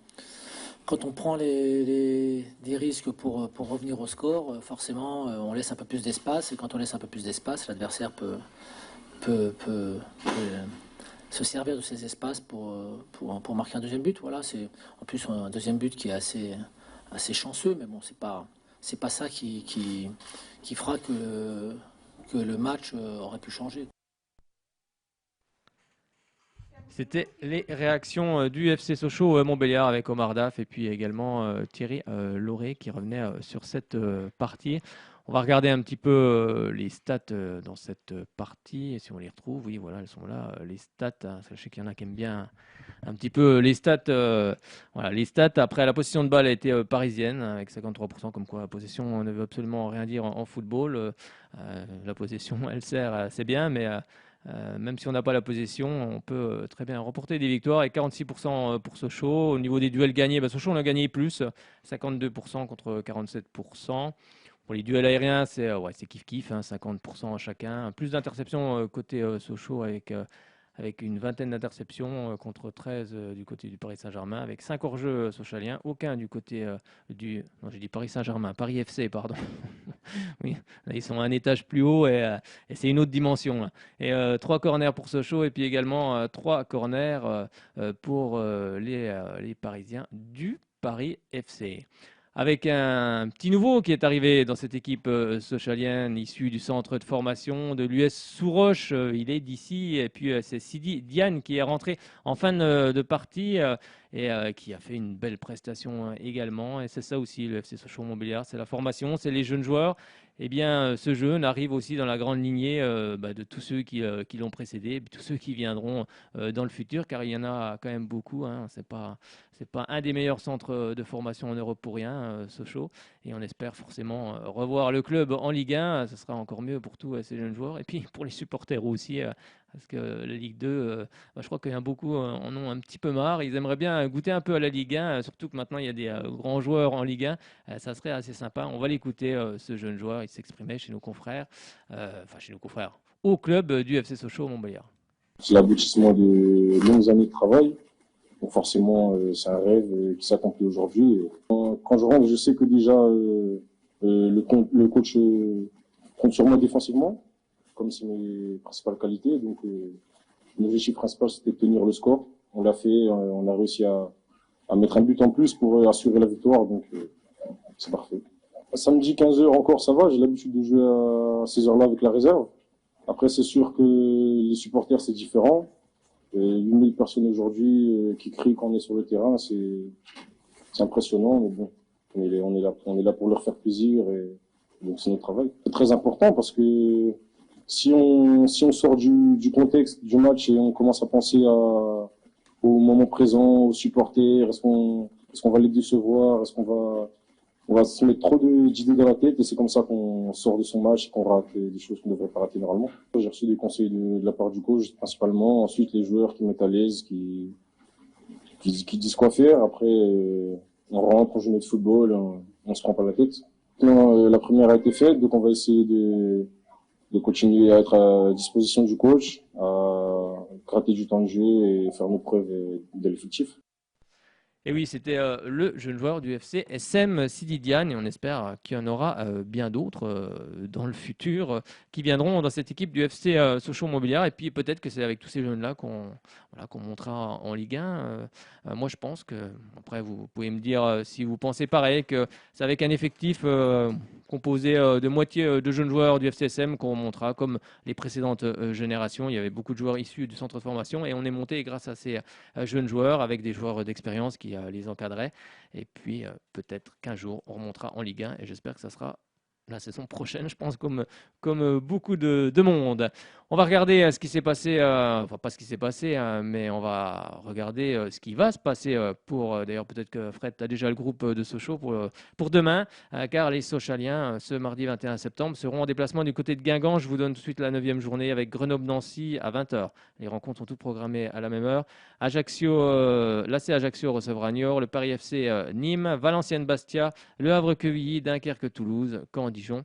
quand on prend des risques pour revenir au score, forcément, on laisse un peu plus d'espace. Et quand on laisse un peu plus d'espace, l'adversaire peut se servir de ces espaces pour marquer un deuxième but. Voilà. C'est en plus un deuxième but qui est assez chanceux, mais bon, c'est pas ça qui fera que le match aurait pu changer. C'était les réactions du FC Sochaux Montbéliard avec Omar Daf et puis également Thierry Lauré qui revenait sur cette partie. On va regarder un petit peu les stats dans cette partie et si on les retrouve, oui voilà, elles sont là, les stats. Sachez qu'il y en a qui aiment bien un petit peu les stats. Voilà, les stats après la possession de balle a été parisienne avec 53%, comme quoi la possession ne veut absolument rien dire en football. La possession, elle sert, c'est bien, mais même si on n'a pas la possession, on peut très bien remporter des victoires. Et 46% pour Sochaux. Au niveau des duels gagnés, Sochaux on a gagné plus, 52% contre 47%. Pour les duels aériens, c'est kiff-kiff, 50% chacun. Plus d'interceptions côté Sochaux avec une vingtaine d'interceptions contre 13 du côté du Paris Saint-Germain, avec 5 hors-jeux sochaliens, aucun du côté non, j'ai dit Paris Saint-Germain, Paris FC, pardon. Oui, là, ils sont un étage plus haut et c'est une autre dimension. Là. Et 3 corners pour Sochaux et puis également 3 corners pour les Parisiens du Paris FC. Avec un petit nouveau qui est arrivé dans cette équipe sochalienne, issu du centre de formation de l'US Souroche. Il est d'ici. Et puis c'est Sidi Diane qui est rentré en fin de partie et qui a fait une belle prestation également. Et c'est ça aussi le FC Sochaux Montbéliard, c'est la formation, c'est les jeunes joueurs. Eh bien, ce jeune arrive aussi dans la grande lignée de tous ceux qui l'ont précédé, tous ceux qui viendront dans le futur, car il y en a quand même beaucoup. Hein. C'est pas un des meilleurs centres de formation en Europe pour rien, Sochaux. Et on espère forcément revoir le club en Ligue 1. Ce sera encore mieux pour tous ces jeunes joueurs. Et puis pour les supporters aussi, parce que la Ligue 2, je crois qu'il y en a beaucoup en ont un petit peu marre. Ils aimeraient bien goûter un peu à la Ligue 1, surtout que maintenant il y a des grands joueurs en Ligue 1. Ça serait assez sympa. On va l'écouter, ce jeune joueur. Il s'exprimait chez nos confrères, au club du FC Sochaux Montbéliard. C'est l'aboutissement de longues années de travail. Donc forcément, c'est un rêve qui s'accomplit aujourd'hui. Quand je rentre, je sais que déjà le coach compte sur moi défensivement, comme c'est mes principales qualités. Donc l'objectif principal, c'était de tenir le score. On l'a fait, on a réussi à mettre un but en plus pour assurer la victoire. Donc c'est parfait. Samedi 15h encore, ça va. J'ai l'habitude de jouer à ces heures-là avec la réserve. Après, c'est sûr que les supporters, c'est différent. 8000 personnes aujourd'hui qui crient quand on est sur le terrain, c'est impressionnant. Mais bon, on est là pour leur faire plaisir et donc c'est notre travail. C'est très important parce que si on sort du contexte du match et on commence à penser au moment présent, aux supporters, est-ce qu'on va les décevoir, est-ce qu'on va se mettre trop d'idées dans la tête et c'est comme ça qu'on sort de son match et qu'on rate des choses qu'on ne devrait pas rater normalement. J'ai reçu des conseils de la part du coach principalement, ensuite les joueurs qui mettent à l'aise, qui disent quoi faire. Après, on rentre, on joue notre football, on se prend pas la tête. Maintenant, la première a été faite, donc on va essayer de continuer à être à disposition du coach, à gratter du temps de jeu et faire nos preuves de l'effectif. Et oui, c'était le jeune joueur du FC SM Sidi Diane et on espère qu'il y en aura bien d'autres dans le futur qui viendront dans cette équipe du FC Sochaux Montbéliard. Et puis peut-être que c'est avec tous ces jeunes-là qu'on montera en Ligue 1. Moi, je pense que, après, vous pouvez me dire si vous pensez pareil, que c'est avec un effectif composé de moitié de jeunes joueurs du FCSM qu'on montera comme les précédentes générations. Il y avait beaucoup de joueurs issus du centre de formation et on est monté grâce à ces jeunes joueurs avec des joueurs d'expérience qui les encadraient. Et puis peut-être qu'un jour on remontera en Ligue 1 et j'espère que ça sera la saison prochaine, je pense, comme beaucoup de monde. On va regarder ce qui s'est passé, enfin pas ce qui s'est passé, mais on va regarder ce qui va se passer pour, d'ailleurs peut-être que Fred a déjà le groupe de Sochaux pour demain, car les Sochaliens, ce mardi 21 septembre, seront en déplacement du côté de Guingamp. Je vous donne tout de suite la 9e journée avec Grenoble-Nancy à 20h. Les rencontres sont toutes programmées à la même heure. L'AC Ajaccio recevra Niort, le Paris FC Nîmes, Valenciennes-Bastia, Le Havre-Quevilly, Dunkerque-Toulouse, Caen-Dijon,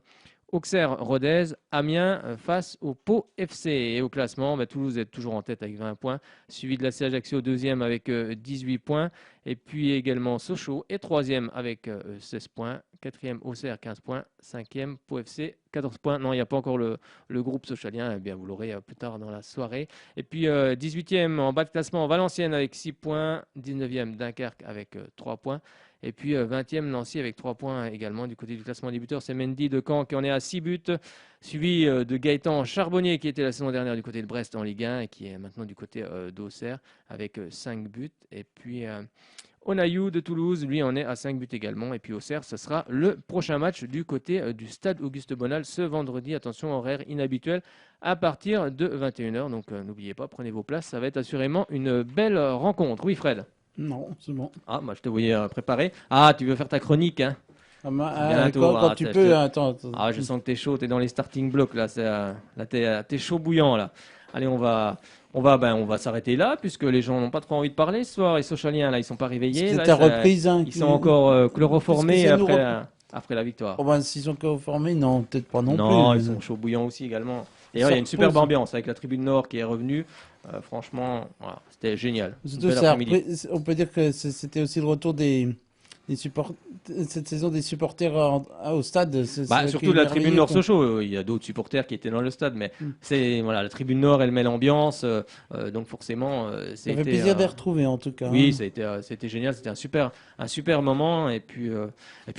Auxerre-Rodez, Amiens face au Pau FC. Et au classement, Toulouse est toujours en tête avec 20 points, suivi de l'AC Ajaccio 2e avec 18 points, et puis également Sochaux est 3e avec 16 points, 4e Auxerre 15 points, 5e Pau FC 14 points. Non, il n'y a pas encore le groupe sochalien, eh bien, vous l'aurez plus tard dans la soirée. Et puis 18e en bas de classement Valenciennes avec 6 points, 19e Dunkerque avec 3 points. Et puis 20e Nancy avec 3 points également. Du côté du classement débuteur, c'est Mendy de Caen qui en est à 6 buts, suivi de Gaëtan Charbonnier qui était la saison dernière du côté de Brest en Ligue 1 et qui est maintenant du côté d'Auxerre avec 5 buts. Et puis Onayou de Toulouse, lui en est à 5 buts également. Et puis Auxerre, ce sera le prochain match du côté du stade Auguste Bonal ce vendredi. Attention, horaire inhabituel à partir de 21h. Donc n'oubliez pas, prenez vos places, ça va être assurément une belle rencontre. Oui Fred? Non, c'est bon. Ah, moi je te voyais préparé. Ah, tu veux faire ta chronique, hein? Quand tu peux, attends. Ah, je sens que t'es chaud, t'es dans les starting blocks là. Là, t'es chaud bouillant là. Allez, on va s'arrêter là puisque les gens n'ont pas trop envie de parler ce soir. Les Sochaliens là, ils sont pas réveillés. C'était reprise. Ils sont encore chloroformés après la victoire. Oh ben, s'ils sont chloroformés, non, peut-être pas non plus. Non, ils sont chauds bouillants aussi également. D'ailleurs, il y a une superbe ambiance avec la tribune Nord qui est revenue. Franchement, voilà, c'était génial. On peut dire que c'était aussi le retour cette saison des supporters au stade. Surtout la tribune Nord Sochaux. Il y a d'autres supporters qui étaient dans le stade, mais la tribune Nord, elle met l'ambiance. Donc forcément, ça fait plaisir de les retrouver en tout cas. Oui, c'était génial. C'était un super moment. Et puis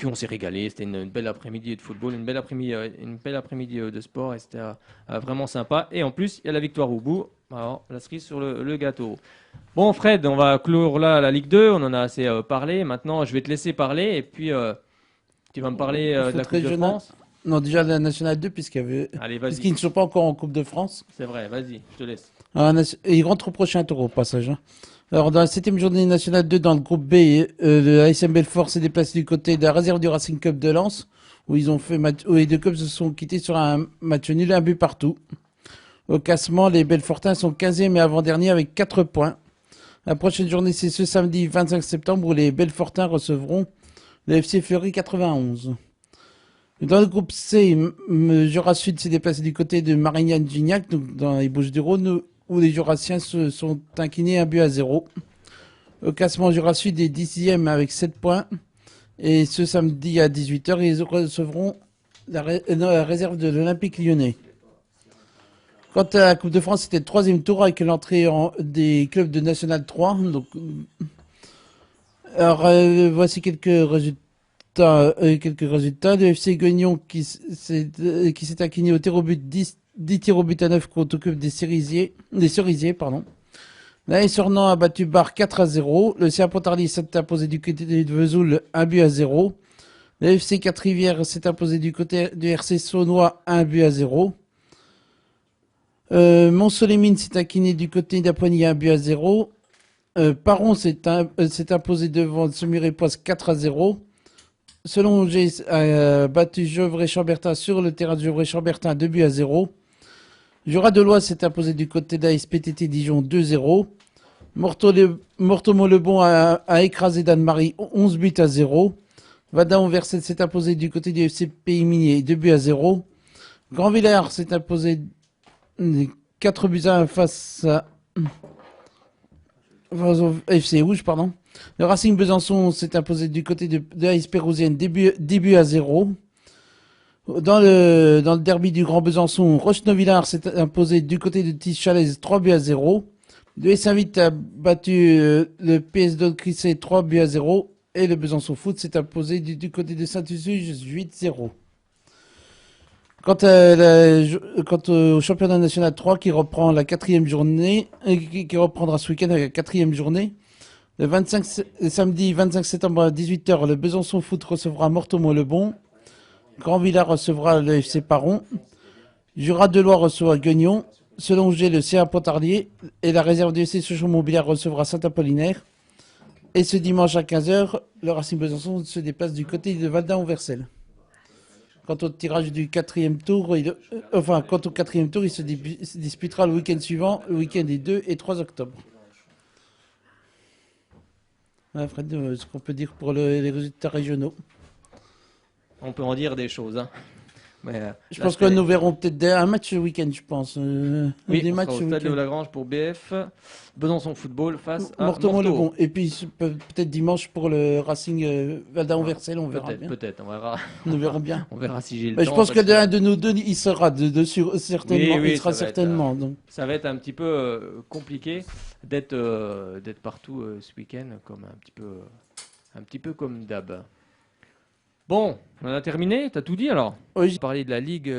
on s'est régalé. C'était une belle après-midi de football, une belle après-midi de sport. Et c'était vraiment sympa. Et en plus, il y a la victoire au bout. Alors, la cerise sur le gâteau. Bon, Fred, on va clore là la Ligue 2. On en a assez parlé. Maintenant, je vais te laisser parler. Et puis, tu vas me parler de la Coupe de France. Non, déjà la Nationale 2, puisqu'ils ne sont pas encore en Coupe de France. C'est vrai, vas-y, je te laisse. Et ils rentrent au prochain tour, au passage. Alors, dans la 7e journée Nationale 2, dans le groupe B, le ASM Belfort s'est déplacé du côté de la réserve du Racing Club de Lens, où les deux clubs se sont quittés sur un match nul, un but partout. Au classement, les Belfortins sont 15e et avant-dernier avec 4 points. La prochaine journée, c'est ce samedi 25 septembre où les Belfortins recevront le FC Fleury 91. Dans le groupe C, Jura Sud s'est déplacé du côté de Marignane-Gignac, donc dans les Bouches-du-Rhône, où les Jurassiens se sont inclinés 1-0. Au classement, Jura Sud est 10e avec 7 points. Et ce samedi à 18h, ils recevront la réserve de l'Olympique Lyonnais. Quant à la Coupe de France, c'était le 3e tour avec l'entrée des clubs de National 3. Donc, alors, voici quelques résultats. Le FC Guignon qui s'est incliné au tir au but 10 tirs au but à 9 contre le club des Cerisiers. L'AS Ornans a battu Bar 4-0. Le CA Pontarlier s'est imposé du côté de Vesoul 1-0. Le FC 4-Rivières s'est imposé du côté du RC Saunois 1-0. Mont-Soleil-Mines s'est incliné du côté d'Apoigny 1-0. Paron s'est imposé devant Semur-et-Poisse 4-0. Selon-Angers a battu Gevrey-Chambertin sur le terrain de Gevrey-Chambertin 2-0. Jura-de-Loire s'est imposé du côté d'ASPTT Dijon 2-0. Morteau-Montleban a écrasé Dan-Marie 11-0. Vadin-Anverset s'est imposé du côté du FC Pays Minier 2-0. Grand-Villard s'est imposé 4-1 face à FC Rouge, pardon. Le Racing Besançon s'est imposé du côté de l'AS Pérousienne, début à 0. Dans le derby du Grand Besançon, Roche-Novillard s'est imposé du côté de Tis-Chalaise 3-0. Le S1-8 a battu le PS d'Aucrissé 3-0. Et le Besançon Foot s'est imposé du côté de Saint-Usuge 8-0. Quant au championnat national 3 qui reprend la 4e journée, qui reprendra ce week-end la 4e journée, le samedi 25 septembre à 18h, le Besançon Foot recevra Morteau-le-Bon, Grand-Villard recevra le FC Paron, Jura de Loire recevra Guignon, Selongé le CA Pontarlier et la réserve du FC Sochaux-Montbéliard recevra Saint-Apollinaire. Et ce dimanche à 15h, le Racing Besançon se déplace du côté de Valdain-Versel. Quant au tirage du 4e tour, il se disputera le week-end suivant, le week-end des 2 et 3 octobre. Voilà, Fred, ce qu'on peut dire pour les résultats régionaux. On peut en dire des choses. Hein. Mais, je pense que nous verrons peut-être un match le week-end, je pense. Oui, des on matchs sera au stade de Lagrange pour BF, Besançon Football face à Morteau-le-Bon. Et puis peut-être dimanche pour le Racing Valdain-Versel, on verra bien. Peut-être, on verra. Nous verrons bien. On verra si j'ai le temps. Je pense que l'un de nous deux, il sera dessus certainement. Oui, il sera certainement. Donc. Ça va être un petit peu compliqué d'être partout ce week-end, comme un petit peu comme d'hab. Bon, on a terminé, t'as tout dit alors? Oui. J'ai parlé de la Ligue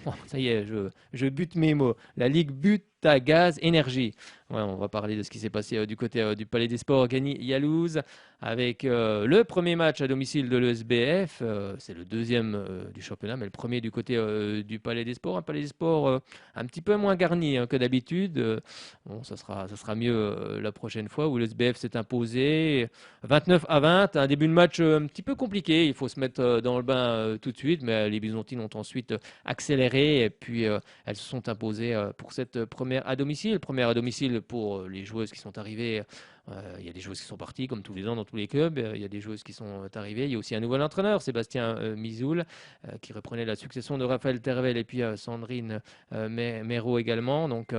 oh, ça y est, je bute mes mots. La Ligue Butagaz Énergie. Ouais, on va parler de ce qui s'est passé du côté du Palais des Sports Gagny-Yalouz avec le premier match à domicile de l'ESBF. C'est le deuxième du championnat, mais le premier du côté du Palais des Sports. Un Palais des Sports un petit peu moins garni que d'habitude. Bon, ça sera mieux la prochaine fois où l'ESBF s'est imposé 29-20. Un début de match un petit peu compliqué. Il faut se mettre dans le bain tout de suite, mais les Byzantines ont ensuite accéléré et puis elles se sont imposées pour cette première à domicile. Première à domicile pour les joueuses qui sont arrivées. Il y a des joueuses qui sont parties, comme tous les ans dans tous les clubs. Il y a des joueuses qui sont arrivées. Il y a aussi un nouvel entraîneur, Sébastien Mizoul, qui reprenait la succession de Raphaël Tervel et puis Sandrine Méraud également. Donc,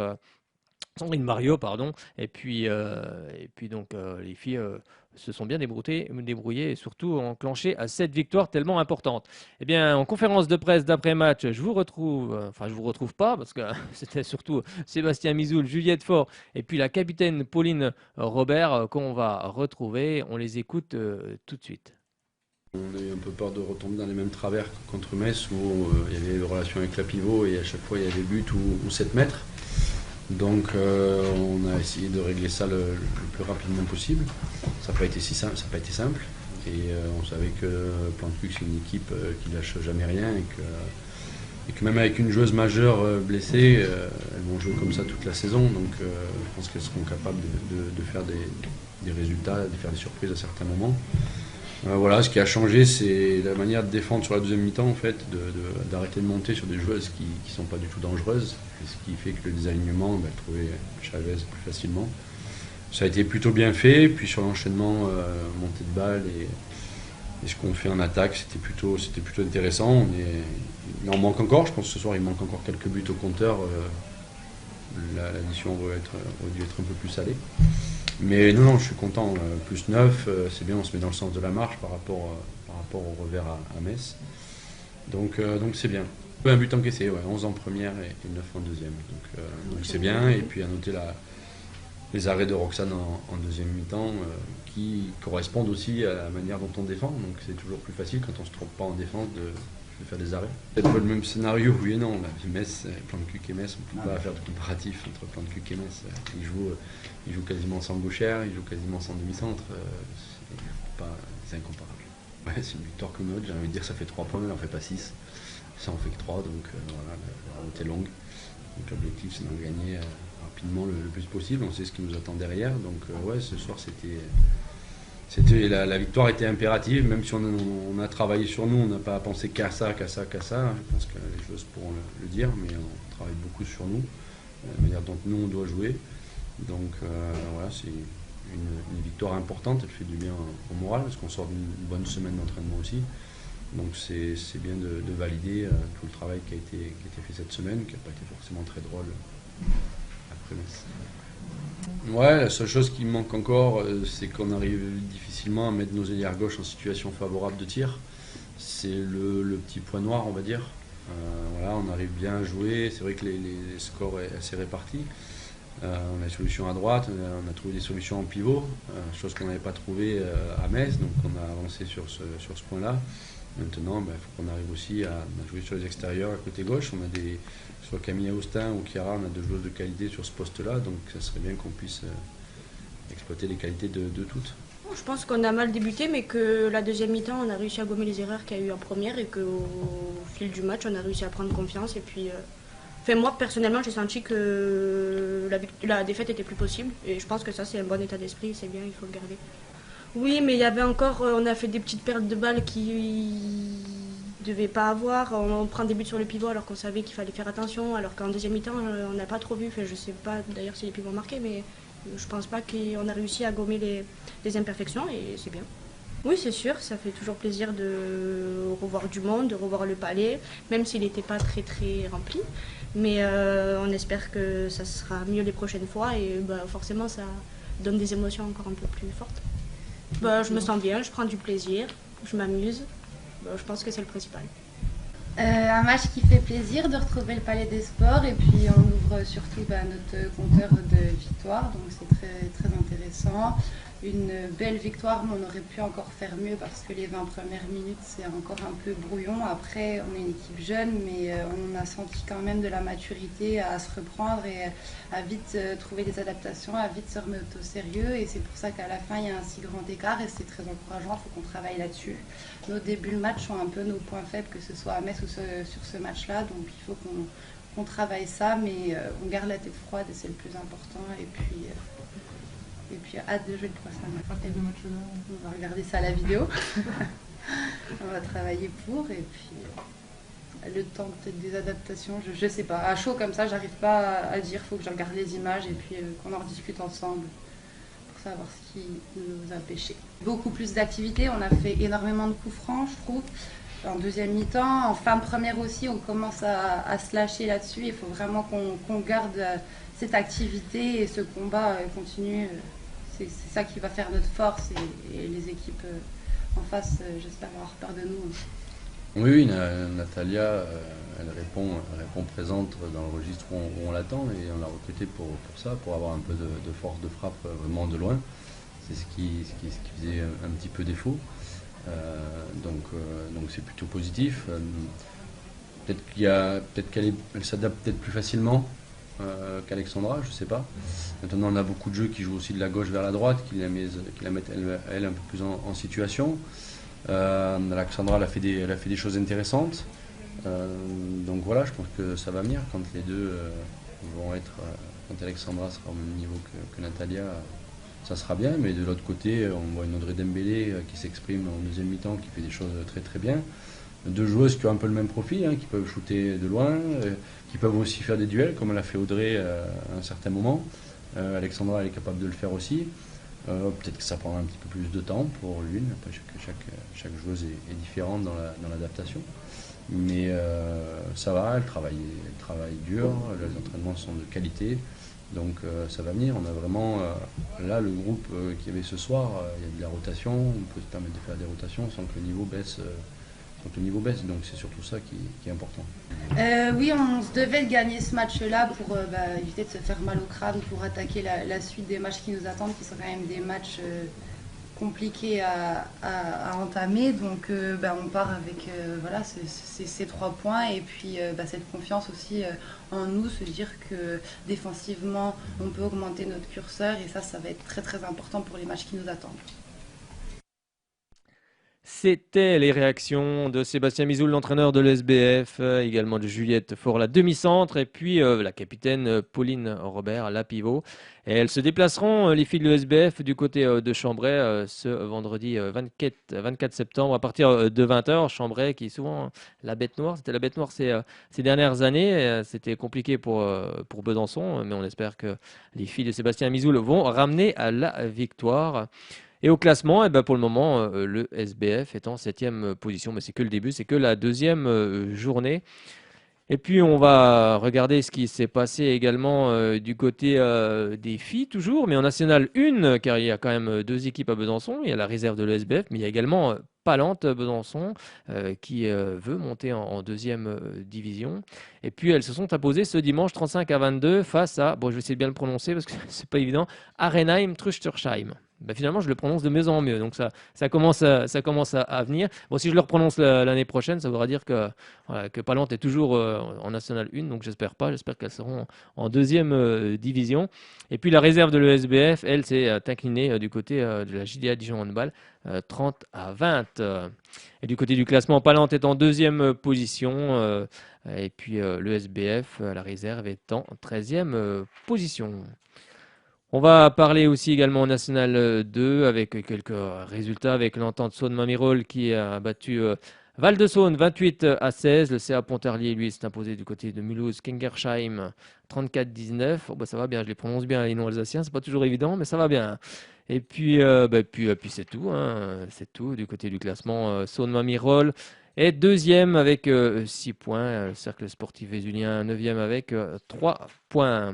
Sandrine Mario, pardon. Et puis donc, les filles se sont bien débrouillées et surtout enclenchées à cette victoire tellement importante. Eh bien, en conférence de presse d'après-match, je vous retrouve pas parce que c'était surtout Sébastien Mizoul, Juliette Faure et puis la capitaine Pauline Robert qu'on va retrouver. On les écoute tout de suite. On a eu un peu peur de retomber dans les mêmes travers que contre Metz où il y avait une relation avec la pivot et à chaque fois il y avait but ou 7 mètres. Donc on a essayé de régler ça le plus rapidement possible. Ça n'a pas été simple. Et on savait que Plantuc c'est une équipe qui lâche jamais rien et que même avec une joueuse majeure blessée, elles vont jouer comme ça toute la saison. Donc je pense qu'elles seront capables de faire des résultats, de faire des surprises à certains moments. Voilà, ce qui a changé, c'est la manière de défendre sur la deuxième mi-temps, en fait, d'arrêter de monter sur des joueuses qui ne sont pas du tout dangereuses, et ce qui fait que le désalignement, trouvait Chavez plus facilement. Ça a été plutôt bien fait, puis sur l'enchaînement, montée de balle et ce qu'on fait en attaque, c'était plutôt intéressant. Il en manque encore, je pense que ce soir il manque encore quelques buts au compteur. L'addition aurait dû être un peu plus salée. Mais non, je suis content. Plus 9, c'est bien, on se met dans le sens de la marche par rapport au revers à Metz. Donc c'est bien. Un but encaissé, 11 en première et 9 en deuxième. Donc c'est bien. Et puis à noter les arrêts de Roxane en deuxième mi-temps qui correspondent aussi à la manière dont on défend. Donc c'est toujours plus facile quand on ne se trompe pas en défense de faire des arrêts. C'est un peu le même scénario, oui et non. Metz, Plantuc et Metz, on ne peut pas faire de comparatif entre Plantuc et Metz. Ils jouent quasiment sans gauchère, ils jouent quasiment sans demi-centre. C'est incomparable. Ouais, c'est une victoire comme l'autre, j'ai envie de dire ça fait 3 points, mais on ne fait pas 6. Ça en fait que 3, donc voilà, la route est longue. Donc l'objectif c'est d'en gagner rapidement le plus possible. On sait ce qui nous attend derrière. Donc ouais, ce soir la victoire était impérative, même si on a travaillé sur nous, on n'a pas pensé qu'à ça. Je pense que les choses pourront le dire, mais on travaille beaucoup sur nous, la manière dont nous on doit jouer. Donc voilà, c'est une victoire importante, elle fait du bien au moral, parce qu'on sort d'une bonne semaine d'entraînement aussi. Donc c'est bien de valider tout le travail qui a été fait cette semaine, qui n'a pas été forcément très drôle après Metz. Ouais, la seule chose qui me manque encore, c'est qu'on arrive difficilement à mettre nos ailières gauche en situation favorable de tir. C'est le petit point noir, on va dire. Voilà, on arrive bien à jouer, c'est vrai que les scores sont assez répartis. On a des solutions à droite, on a trouvé des solutions en pivot, chose qu'on n'avait pas trouvée à Metz, donc on a avancé sur ce point-là. Maintenant, il faut qu'on arrive aussi à jouer sur les extérieurs, à côté gauche. On a soit Camille Austin ou Chiara, on a deux joueuses de qualité sur ce poste-là, donc ça serait bien qu'on puisse exploiter les qualités de toutes. Je pense qu'on a mal débuté, mais que la deuxième mi-temps, on a réussi à gommer les erreurs qu'il y a eu en première et qu'au fil du match, on a réussi à prendre confiance. Et puis, moi, personnellement, j'ai senti que la défaite était plus possible. Et je pense que ça, c'est un bon état d'esprit, c'est bien, il faut le garder. Oui, mais il y avait encore, on a fait des petites pertes de balles qui devait pas avoir. On prend des buts sur le pivot alors qu'on savait qu'il fallait faire attention, alors qu'en deuxième mi-temps, on n'a pas trop vu. Enfin, je sais pas d'ailleurs si les pivots ont marqué, mais je pense pas qu'on a réussi à gommer les imperfections et c'est bien. Oui, c'est sûr, ça fait toujours plaisir de revoir du monde, de revoir le palais, même s'il n'était pas très très rempli. Mais on espère que ça sera mieux les prochaines fois et forcément ça donne des émotions encore un peu plus fortes. Je me sens bien, je prends du plaisir, je m'amuse. Je pense que c'est le principal. Un match qui fait plaisir de retrouver le Palais des Sports et puis on ouvre surtout notre compteur de victoires, donc c'est très, très intéressant. Une belle victoire, mais on aurait pu encore faire mieux parce que les 20 premières minutes c'est encore un peu brouillon. Après on est une équipe jeune, mais on a senti quand même de la maturité à se reprendre et à vite trouver des adaptations, à vite se remettre au sérieux et c'est pour ça qu'à la fin il y a un si grand écart et c'est très encourageant, il faut qu'on travaille là-dessus. Nos débuts de match sont un peu nos points faibles, que ce soit à Metz ou sur ce match-là, donc il faut qu'on travaille ça, mais on garde la tête froide et c'est le plus important. Et puis hâte de jouer le prochain match. On va regarder ça à la vidéo. On va travailler pour et puis le temps peut-être des adaptations, je sais pas. À chaud comme ça, j'arrive pas à dire, faut que je regarde les images et puis qu'on en rediscute ensemble. Savoir ce qui nous a pêché. Beaucoup plus d'activités, on a fait énormément de coups francs, je trouve. En deuxième mi-temps, en fin de première aussi, on commence à se lâcher là-dessus. Il faut vraiment qu'on garde cette activité et ce combat continue. C'est ça qui va faire notre force et les équipes en face, j'espère, avoir peur de nous. Oui, Natalia, elle répond présente dans le registre où on l'attend et on l'a recrutée pour ça, pour avoir un peu de force de frappe vraiment de loin. C'est ce qui faisait un petit peu défaut. Donc c'est plutôt positif. Peut-être qu'elle s'adapte peut-être plus facilement qu'Alexandra, je sais pas. Maintenant on a beaucoup de jeux qui jouent aussi de la gauche vers la droite, qui la mettent elle un peu plus en situation. Alexandra elle a fait des choses intéressantes. Donc voilà, je pense que ça va venir quand les deux vont être, quand Alexandra sera au même niveau que Natalia, ça sera bien. Mais de l'autre côté, on voit une Audrey Dembélé qui s'exprime en deuxième mi-temps, qui fait des choses très très bien. Deux joueuses qui ont un peu le même profil, qui peuvent shooter de loin, qui peuvent aussi faire des duels, comme elle a fait Audrey à un certain moment. Alexandra elle est capable de le faire aussi. Peut-être que ça prendra un petit peu plus de temps pour l'une, parce que chaque joueuse est différente dans l'adaptation. Mais ça va, elle travaille dur, les entraînements sont de qualité, donc ça va venir. On a vraiment, là, le groupe qu'il y avait ce soir, il y a de la rotation, on peut se permettre de faire des rotations sans que le niveau baisse. Donc c'est surtout ça qui est important. Oui, on se devait de gagner ce match-là pour éviter de se faire mal au crâne, pour attaquer la suite des matchs qui nous attendent, qui sont quand même des matchs compliqués à entamer. Donc on part avec ces 3 points et puis cette confiance aussi en nous, se dire que défensivement on peut augmenter notre curseur et ça va être très très important pour les matchs qui nous attendent. C'était les réactions de Sébastien Mizoul, l'entraîneur de l'ESBF, également de Juliette Faure, la demi-centre, et puis la capitaine Pauline Robert, la pivot. Et elles se déplaceront, les filles de l'ESBF, du côté de Chambray, ce vendredi 24 septembre, à partir de 20h. Chambray, qui est souvent la bête noire. C'était la bête noire ces dernières années. C'était compliqué pour Besançon, mais on espère que les filles de Sébastien Mizoul vont ramener à la victoire. Et au classement, pour le moment, le SBF est en 7e position, mais c'est que le début, c'est que la deuxième journée. Et puis on va regarder ce qui s'est passé également du côté des filles toujours, mais en National 1, car il y a quand même 2 équipes à Besançon. Il y a la réserve de l'ESBF, mais il y a également Palante Besançon qui veut monter en 2e division. Et puis elles se sont imposées ce dimanche 35-22 face à, bon je vais essayer de bien le prononcer parce que c'est pas évident, Arenheim Trüstersheim. Ben finalement, je le prononce de mieux en mieux, donc ça commence à venir. Bon, si je le reprononce l'année prochaine, ça voudra dire que Palante est toujours en National 1, donc j'espère qu'elles seront en 2e division. Et puis la réserve de l'ESBF, elle, s'est inclinée du côté de la JDA Dijon Handball, 30-20. Et du côté du classement, Palante est en 2e position, et puis l'ESBF, la réserve, est en 13e position. On va parler aussi également en National 2 avec quelques résultats, avec l'Entente Saône-Mamirol qui a battu Val-de-Saône 28-16. Le CA Pontarlier, lui, s'est imposé du côté de Mulhouse-Kingersheim 34-19. Oh, bah, ça va bien, je les prononce bien les noms alsaciens, c'est pas toujours évident, mais ça va bien. Et puis, puis c'est tout, hein, c'est tout du côté du classement. Saône-Mamirol est 2e avec 6 points. Le Cercle Sportif Vésulien 9e avec 3 points.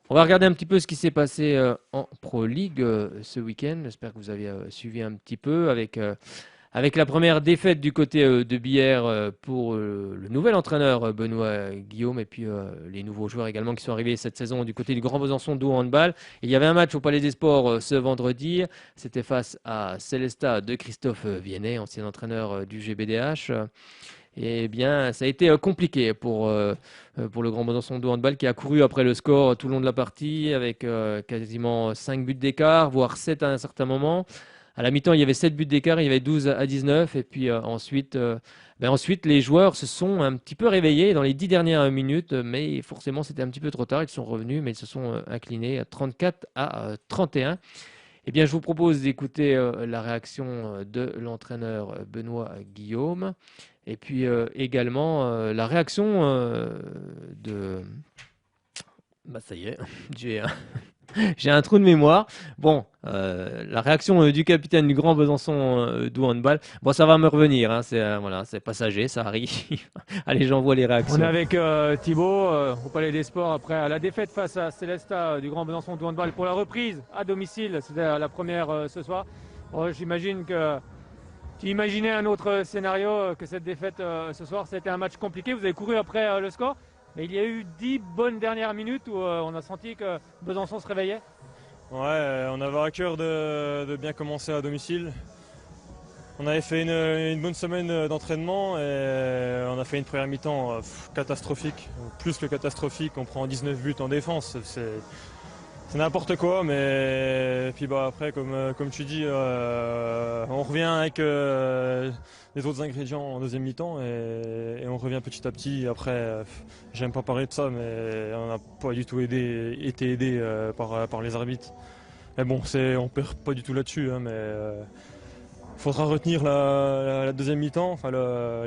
On va regarder un petit peu ce qui s'est passé en Pro League ce week-end. J'espère que vous avez suivi un petit peu avec la première défaite du côté de Billère pour le nouvel entraîneur Benoît Guillaume et puis les nouveaux joueurs également qui sont arrivés cette saison du côté du Grand Besançon Doux Handball. Il y avait un match au Palais des Sports ce vendredi. C'était face à Célestat de Christophe Viennet, ancien entraîneur du GBDH. Eh bien, ça a été compliqué pour le Grand Besançon Doux Handball qui a couru après le score tout le long de la partie avec quasiment 5 buts d'écart, voire 7 à un certain moment. À la mi-temps, il y avait 7 buts d'écart, il y avait 12-19. Et puis ensuite, les joueurs se sont un petit peu réveillés dans les 10 dernières minutes, mais forcément, c'était un petit peu trop tard. Ils sont revenus, mais ils se sont inclinés à 34-31. Eh bien, je vous propose d'écouter la réaction de l'entraîneur Benoît Guillaume. Et puis également la réaction de... Bah ça y est, j'ai un trou de mémoire. Bon, la réaction du capitaine du Grand Besançon Doux Handball. Bon, ça va me revenir, hein, c'est passager, ça arrive. Allez, j'envoie les réactions. On est avec Thibaut au Palais des Sports après la défaite face à Célestat du Grand Besançon Doux Handball pour la reprise à domicile. C'était la première ce soir. Bon, j'imagine que... Tu imaginais un autre scénario que cette défaite ce soir. C'était un match compliqué, vous avez couru après le score, mais il y a eu 10 bonnes dernières minutes où on a senti que Besançon se réveillait. Ouais, on avait à cœur de bien commencer à domicile. On avait fait une bonne semaine d'entraînement et on a fait une première mi-temps catastrophique. Plus que catastrophique, on prend 19 buts en défense. C'est n'importe quoi, mais puis après, comme tu dis, on revient avec les autres ingrédients en deuxième mi-temps et on revient petit à petit. Après, j'aime pas parler de ça, mais on n'a pas du tout été aidé par les arbitres. Mais bon, on perd pas du tout là-dessus, hein, mais faudra retenir la deuxième mi-temps, enfin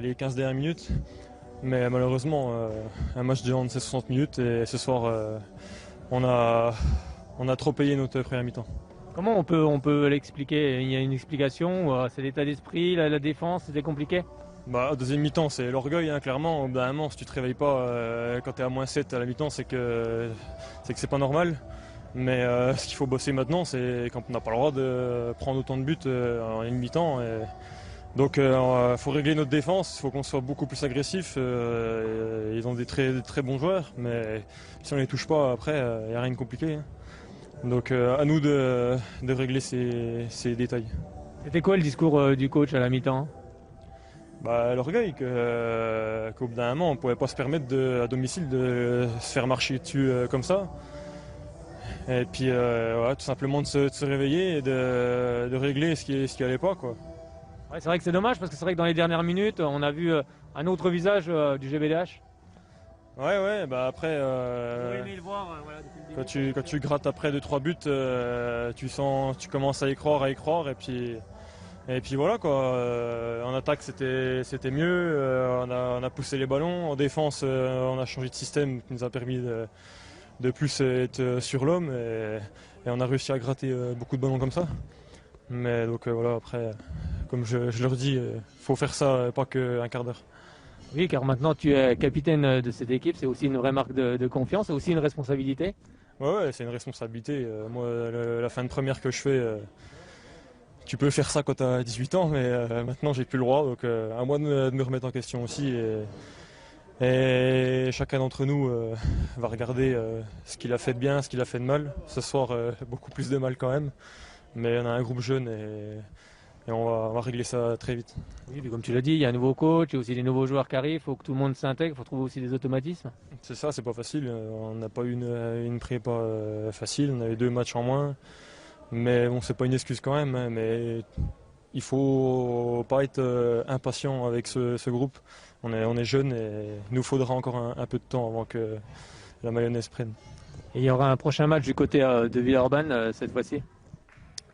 les 15 dernières minutes. Mais malheureusement, un match de hand c'est 60 minutes et ce soir, on a trop payé notre première mi-temps. Comment on peut l'expliquer? Il y a une explication? C'est l'état d'esprit, la défense, c'était compliqué? Deuxième mi-temps, c'est l'orgueil, hein, clairement. Au bout d'un moment, si tu te réveilles pas quand tu es à moins 7 à la mi-temps, c'est que c'est pas normal. Mais ce qu'il faut bosser maintenant, c'est quand on n'a pas le droit de prendre autant de buts en une mi-temps. Donc il faut régler notre défense, il faut qu'on soit beaucoup plus agressif. Ils ont des très bons joueurs, mais si on ne les touche pas, après, il n'y a rien de compliqué. Hein. Donc à nous de régler ces détails. C'était quoi le discours du coach à la mi-temps? L'orgueil, qu'au bout d'un moment, on ne pouvait pas se permettre à domicile de se faire marcher dessus comme ça. Et puis tout simplement de se réveiller et de régler ce qui allait pas, quoi. Ouais, c'est vrai que c'est dommage parce que c'est vrai que dans les dernières minutes, on a vu un autre visage du GBDH. Ouais, après, aimé le voir, quand tu grattes après 2-3 buts, tu commences à y croire, et puis voilà quoi. En attaque c'était mieux, on a poussé les ballons, en défense on a changé de système qui nous a permis de plus être sur l'homme et on a réussi à gratter beaucoup de ballons comme ça. Mais donc voilà, après, comme je leur dis, faut faire ça pas qu'un quart d'heure. Oui, car maintenant tu es capitaine de cette équipe, c'est aussi une vraie marque de confiance, c'est aussi une responsabilité. Ouais, c'est une responsabilité. Moi, la fin de première que je fais, tu peux faire ça quand tu as 18 ans, mais maintenant j'ai plus le droit, donc à moi de me remettre en question aussi. Et chacun d'entre nous va regarder ce qu'il a fait de bien, ce qu'il a fait de mal. Ce soir, beaucoup plus de mal quand même, mais on a un groupe jeune et on va régler ça très vite. Oui, comme tu l'as dit, il y a un nouveau coach, il y a aussi des nouveaux joueurs qui arrivent, il faut que tout le monde s'intègre, il faut trouver aussi des automatismes. C'est ça, c'est pas facile. On n'a pas eu une prépa facile, on avait 2 matchs en moins. Mais bon, c'est pas une excuse quand même. Hein, mais il faut pas être impatient avec ce groupe. On est jeunes et il nous faudra encore un peu de temps avant que la mayonnaise prenne. Et il y aura un prochain match du côté de Villeurbanne cette fois-ci.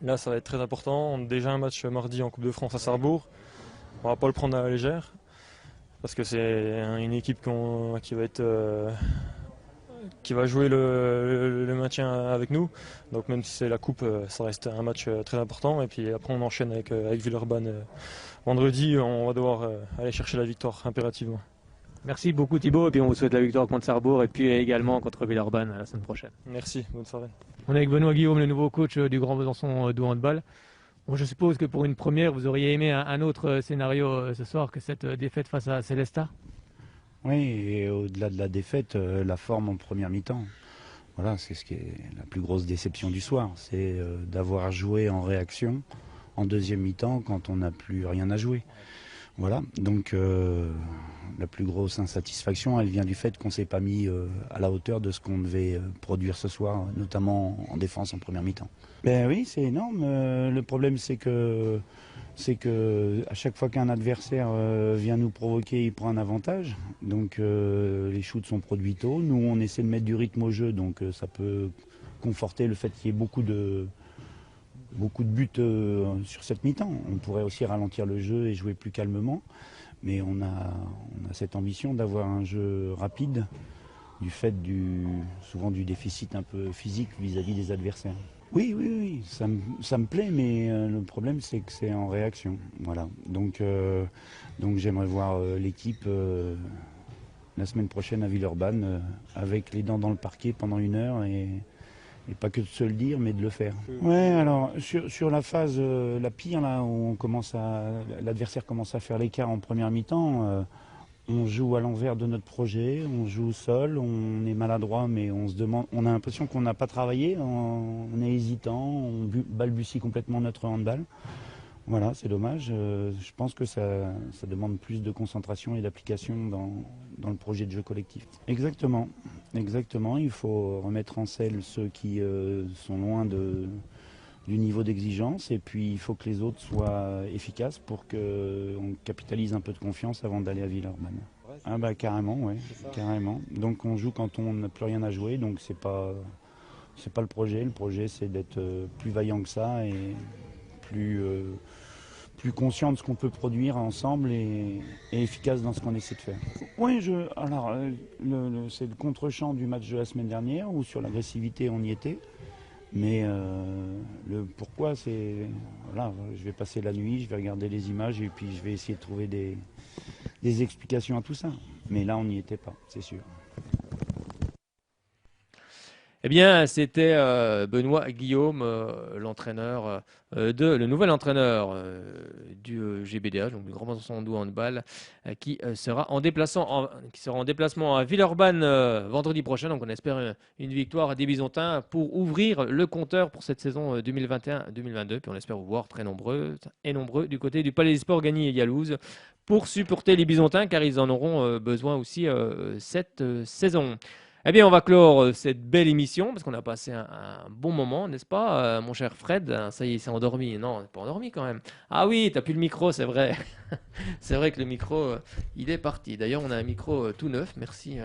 Là, ça va être très important. On a déjà un match mardi en Coupe de France à Sarrebourg. On va pas le prendre à la légère parce que c'est une équipe qui va jouer le maintien avec nous. Donc même si c'est la coupe, ça reste un match très important. Et puis après on enchaîne avec Villeurbanne. Vendredi, on va devoir aller chercher la victoire impérativement. Merci beaucoup Thibaut, et puis on vous souhaite la victoire contre Sarrebourg et puis également contre Villeurbanne la semaine prochaine. Merci, bonne soirée. On est avec Benoît Guillaume, le nouveau coach du Grand Besançon de handball. Bon, je suppose que pour une première, vous auriez aimé un autre scénario ce soir que cette défaite face à Célestat. Oui, et au-delà de la défaite, la forme en première mi-temps. Voilà, c'est ce qui est la plus grosse déception du soir. C'est d'avoir joué en réaction en deuxième mi-temps quand on n'a plus rien à jouer. Voilà, donc la plus grosse insatisfaction, elle vient du fait qu'on ne s'est pas mis à la hauteur de ce qu'on devait produire ce soir, notamment en défense en première mi-temps. Ben oui, c'est énorme. Le problème, c'est que à chaque fois qu'un adversaire vient nous provoquer, il prend un avantage. Donc les shoots sont produits tôt. Nous, on essaie de mettre du rythme au jeu, donc ça peut conforter le fait qu'il y ait beaucoup de buts sur cette mi-temps. On pourrait aussi ralentir le jeu et jouer plus calmement, mais on a cette ambition d'avoir un jeu rapide du fait souvent du déficit un peu physique vis-à-vis des adversaires. Oui, ça me plaît, mais le problème c'est que c'est en réaction. Voilà. Donc j'aimerais voir l'équipe la semaine prochaine à Villeurbanne avec les dents dans le parquet pendant 1 heure et pas que de se le dire, mais de le faire. Ouais, alors sur la phase la pire là où l'adversaire commence à faire l'écart en première mi-temps. On joue à l'envers de notre projet, on joue seul, on est maladroit, mais on se demande, on a l'impression qu'on n'a pas travaillé, on est hésitant, on balbutie complètement notre handball. Voilà, c'est dommage. Je pense que ça demande plus de concentration et d'application dans le projet de jeu collectif. Exactement. Il faut remettre en selle ceux qui sont loin du niveau d'exigence, et puis il faut que les autres soient efficaces pour qu'on capitalise un peu de confiance avant d'aller à Villeurbanne. Ah bah carrément, ouais, carrément. Donc on joue quand on n'a plus rien à jouer, donc c'est pas le projet. Le projet, c'est d'être plus vaillant que ça et plus conscient de ce qu'on peut produire ensemble et efficace dans ce qu'on essaie de faire. Oui, c'est le contre-champ du match de la semaine dernière où sur l'agressivité on y était. Mais le pourquoi, c'est... Voilà, je vais passer la nuit, je vais regarder les images et puis je vais essayer de trouver des explications à tout ça. Mais là, on n'y était pas, c'est sûr. Eh bien, c'était Benoît Guillaume, l'entraîneur le nouvel entraîneur du GBDH, donc du Grand Besançon Handball, qui sera en déplacement à Villeurbanne vendredi prochain. Donc, on espère une victoire des Bisontins pour ouvrir le compteur pour cette saison 2021-2022. Puis, on espère vous voir très nombreux du côté du Palais des Sports Gagny-Yalouz pour supporter les Bisontins, car ils en auront besoin aussi cette saison. Eh bien, on va clore cette belle émission parce qu'on a passé un bon moment, n'est-ce pas, mon cher Fred? Ça y est, il s'est endormi. Non, il n'est pas endormi quand même. Ah oui, tu n'as plus le micro, c'est vrai. C'est vrai que le micro, il est parti. D'ailleurs, on a un micro tout neuf. Merci.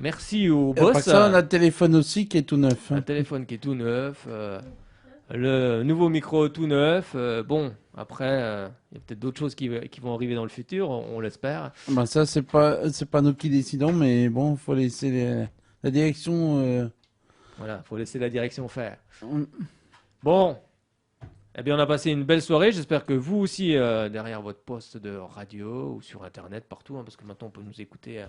Merci au boss. Pas que ça, on a le téléphone aussi qui est tout neuf. Un téléphone qui est tout neuf. Le nouveau micro tout neuf. Bon, après, il y a peut-être d'autres choses qui vont arriver dans le futur, on l'espère. Ben ça, c'est pas nous qui décidons, mais bon, il faut laisser la direction... Voilà, il faut laisser la direction faire. Bon, Eh bien, on a passé une belle soirée. J'espère que vous aussi, derrière votre poste de radio ou sur Internet, partout, parce que maintenant on peut nous écouter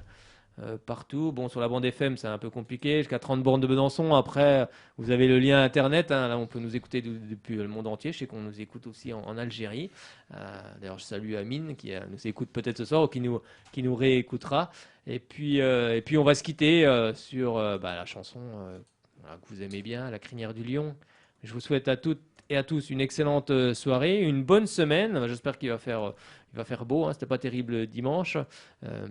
partout. Bon, sur la bande FM, c'est un peu compliqué. Jusqu'à 30 bornes de Besançon. Après, vous avez le lien Internet. Là, on peut nous écouter depuis le monde entier. Je sais qu'on nous écoute aussi en Algérie. D'ailleurs, je salue Amine qui nous écoute peut-être ce soir ou qui nous réécoutera. Et puis, on va se quitter sur la chanson que vous aimez bien, La Crinière du Lion. Je vous souhaite à toutes et à tous une excellente soirée, une bonne semaine. J'espère qu'il va faire beau. C'était pas terrible dimanche,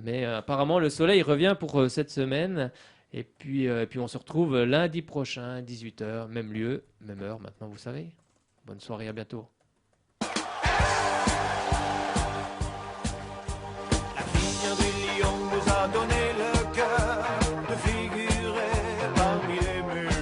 mais apparemment le soleil revient pour cette semaine. Et puis on se retrouve lundi prochain, 18h, même lieu, même heure. Maintenant, vous savez. Bonne soirée, à bientôt. La crinière du lion nous a donné le cœur de figurer parmi les meilleurs.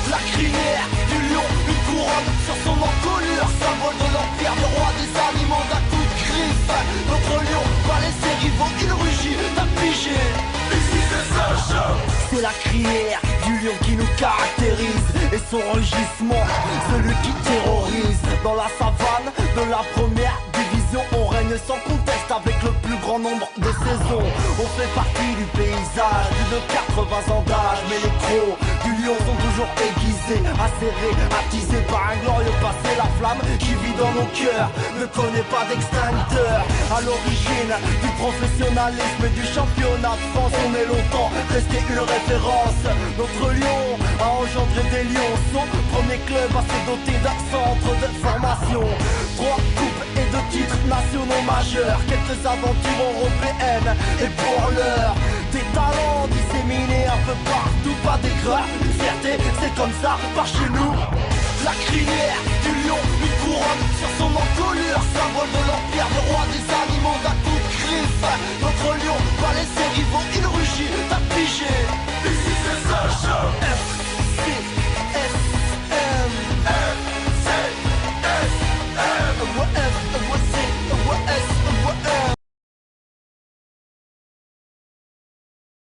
La crinière du lion, une couronne sur son encolure, symbole de l'empire, le roi des animaux d'un coup de griffe. Notre lion va laisser rivaux, il rugit, t'as pigé. Ici c'est Sochaux. C'est la crinière du lion qui nous caractérise, et son rugissement, celui qui terrorise. Dans la savane de la première division, on règne sans conteste avec le plus grand nombre de saisons. On fait partie du paysage, plus de 80 ans d'âge, mais les crocs du lion sont toujours aiguisés, acérés, attisés par un glorieux passé. La flamme qui vit dans nos cœurs ne connaît pas d'extincteur. À l'origine du professionnalisme et du championnat de France, on est longtemps resté une référence. Notre lion a engendré des lions, son premier club à se doter d'un centre de formation. 3 coupes et 2 titres nationaux majeurs, quelques aventures européennes, et pour l'heure des talents disséminés un peu partout, pas d'éclat, une fierté, c'est comme ça, par chez nous. La crinière du lion, une couronne sur son encolure, symbole de l'empire, le roi des animaux d'un coup de griffe. Notre lion va laisser rivaux, il rugit,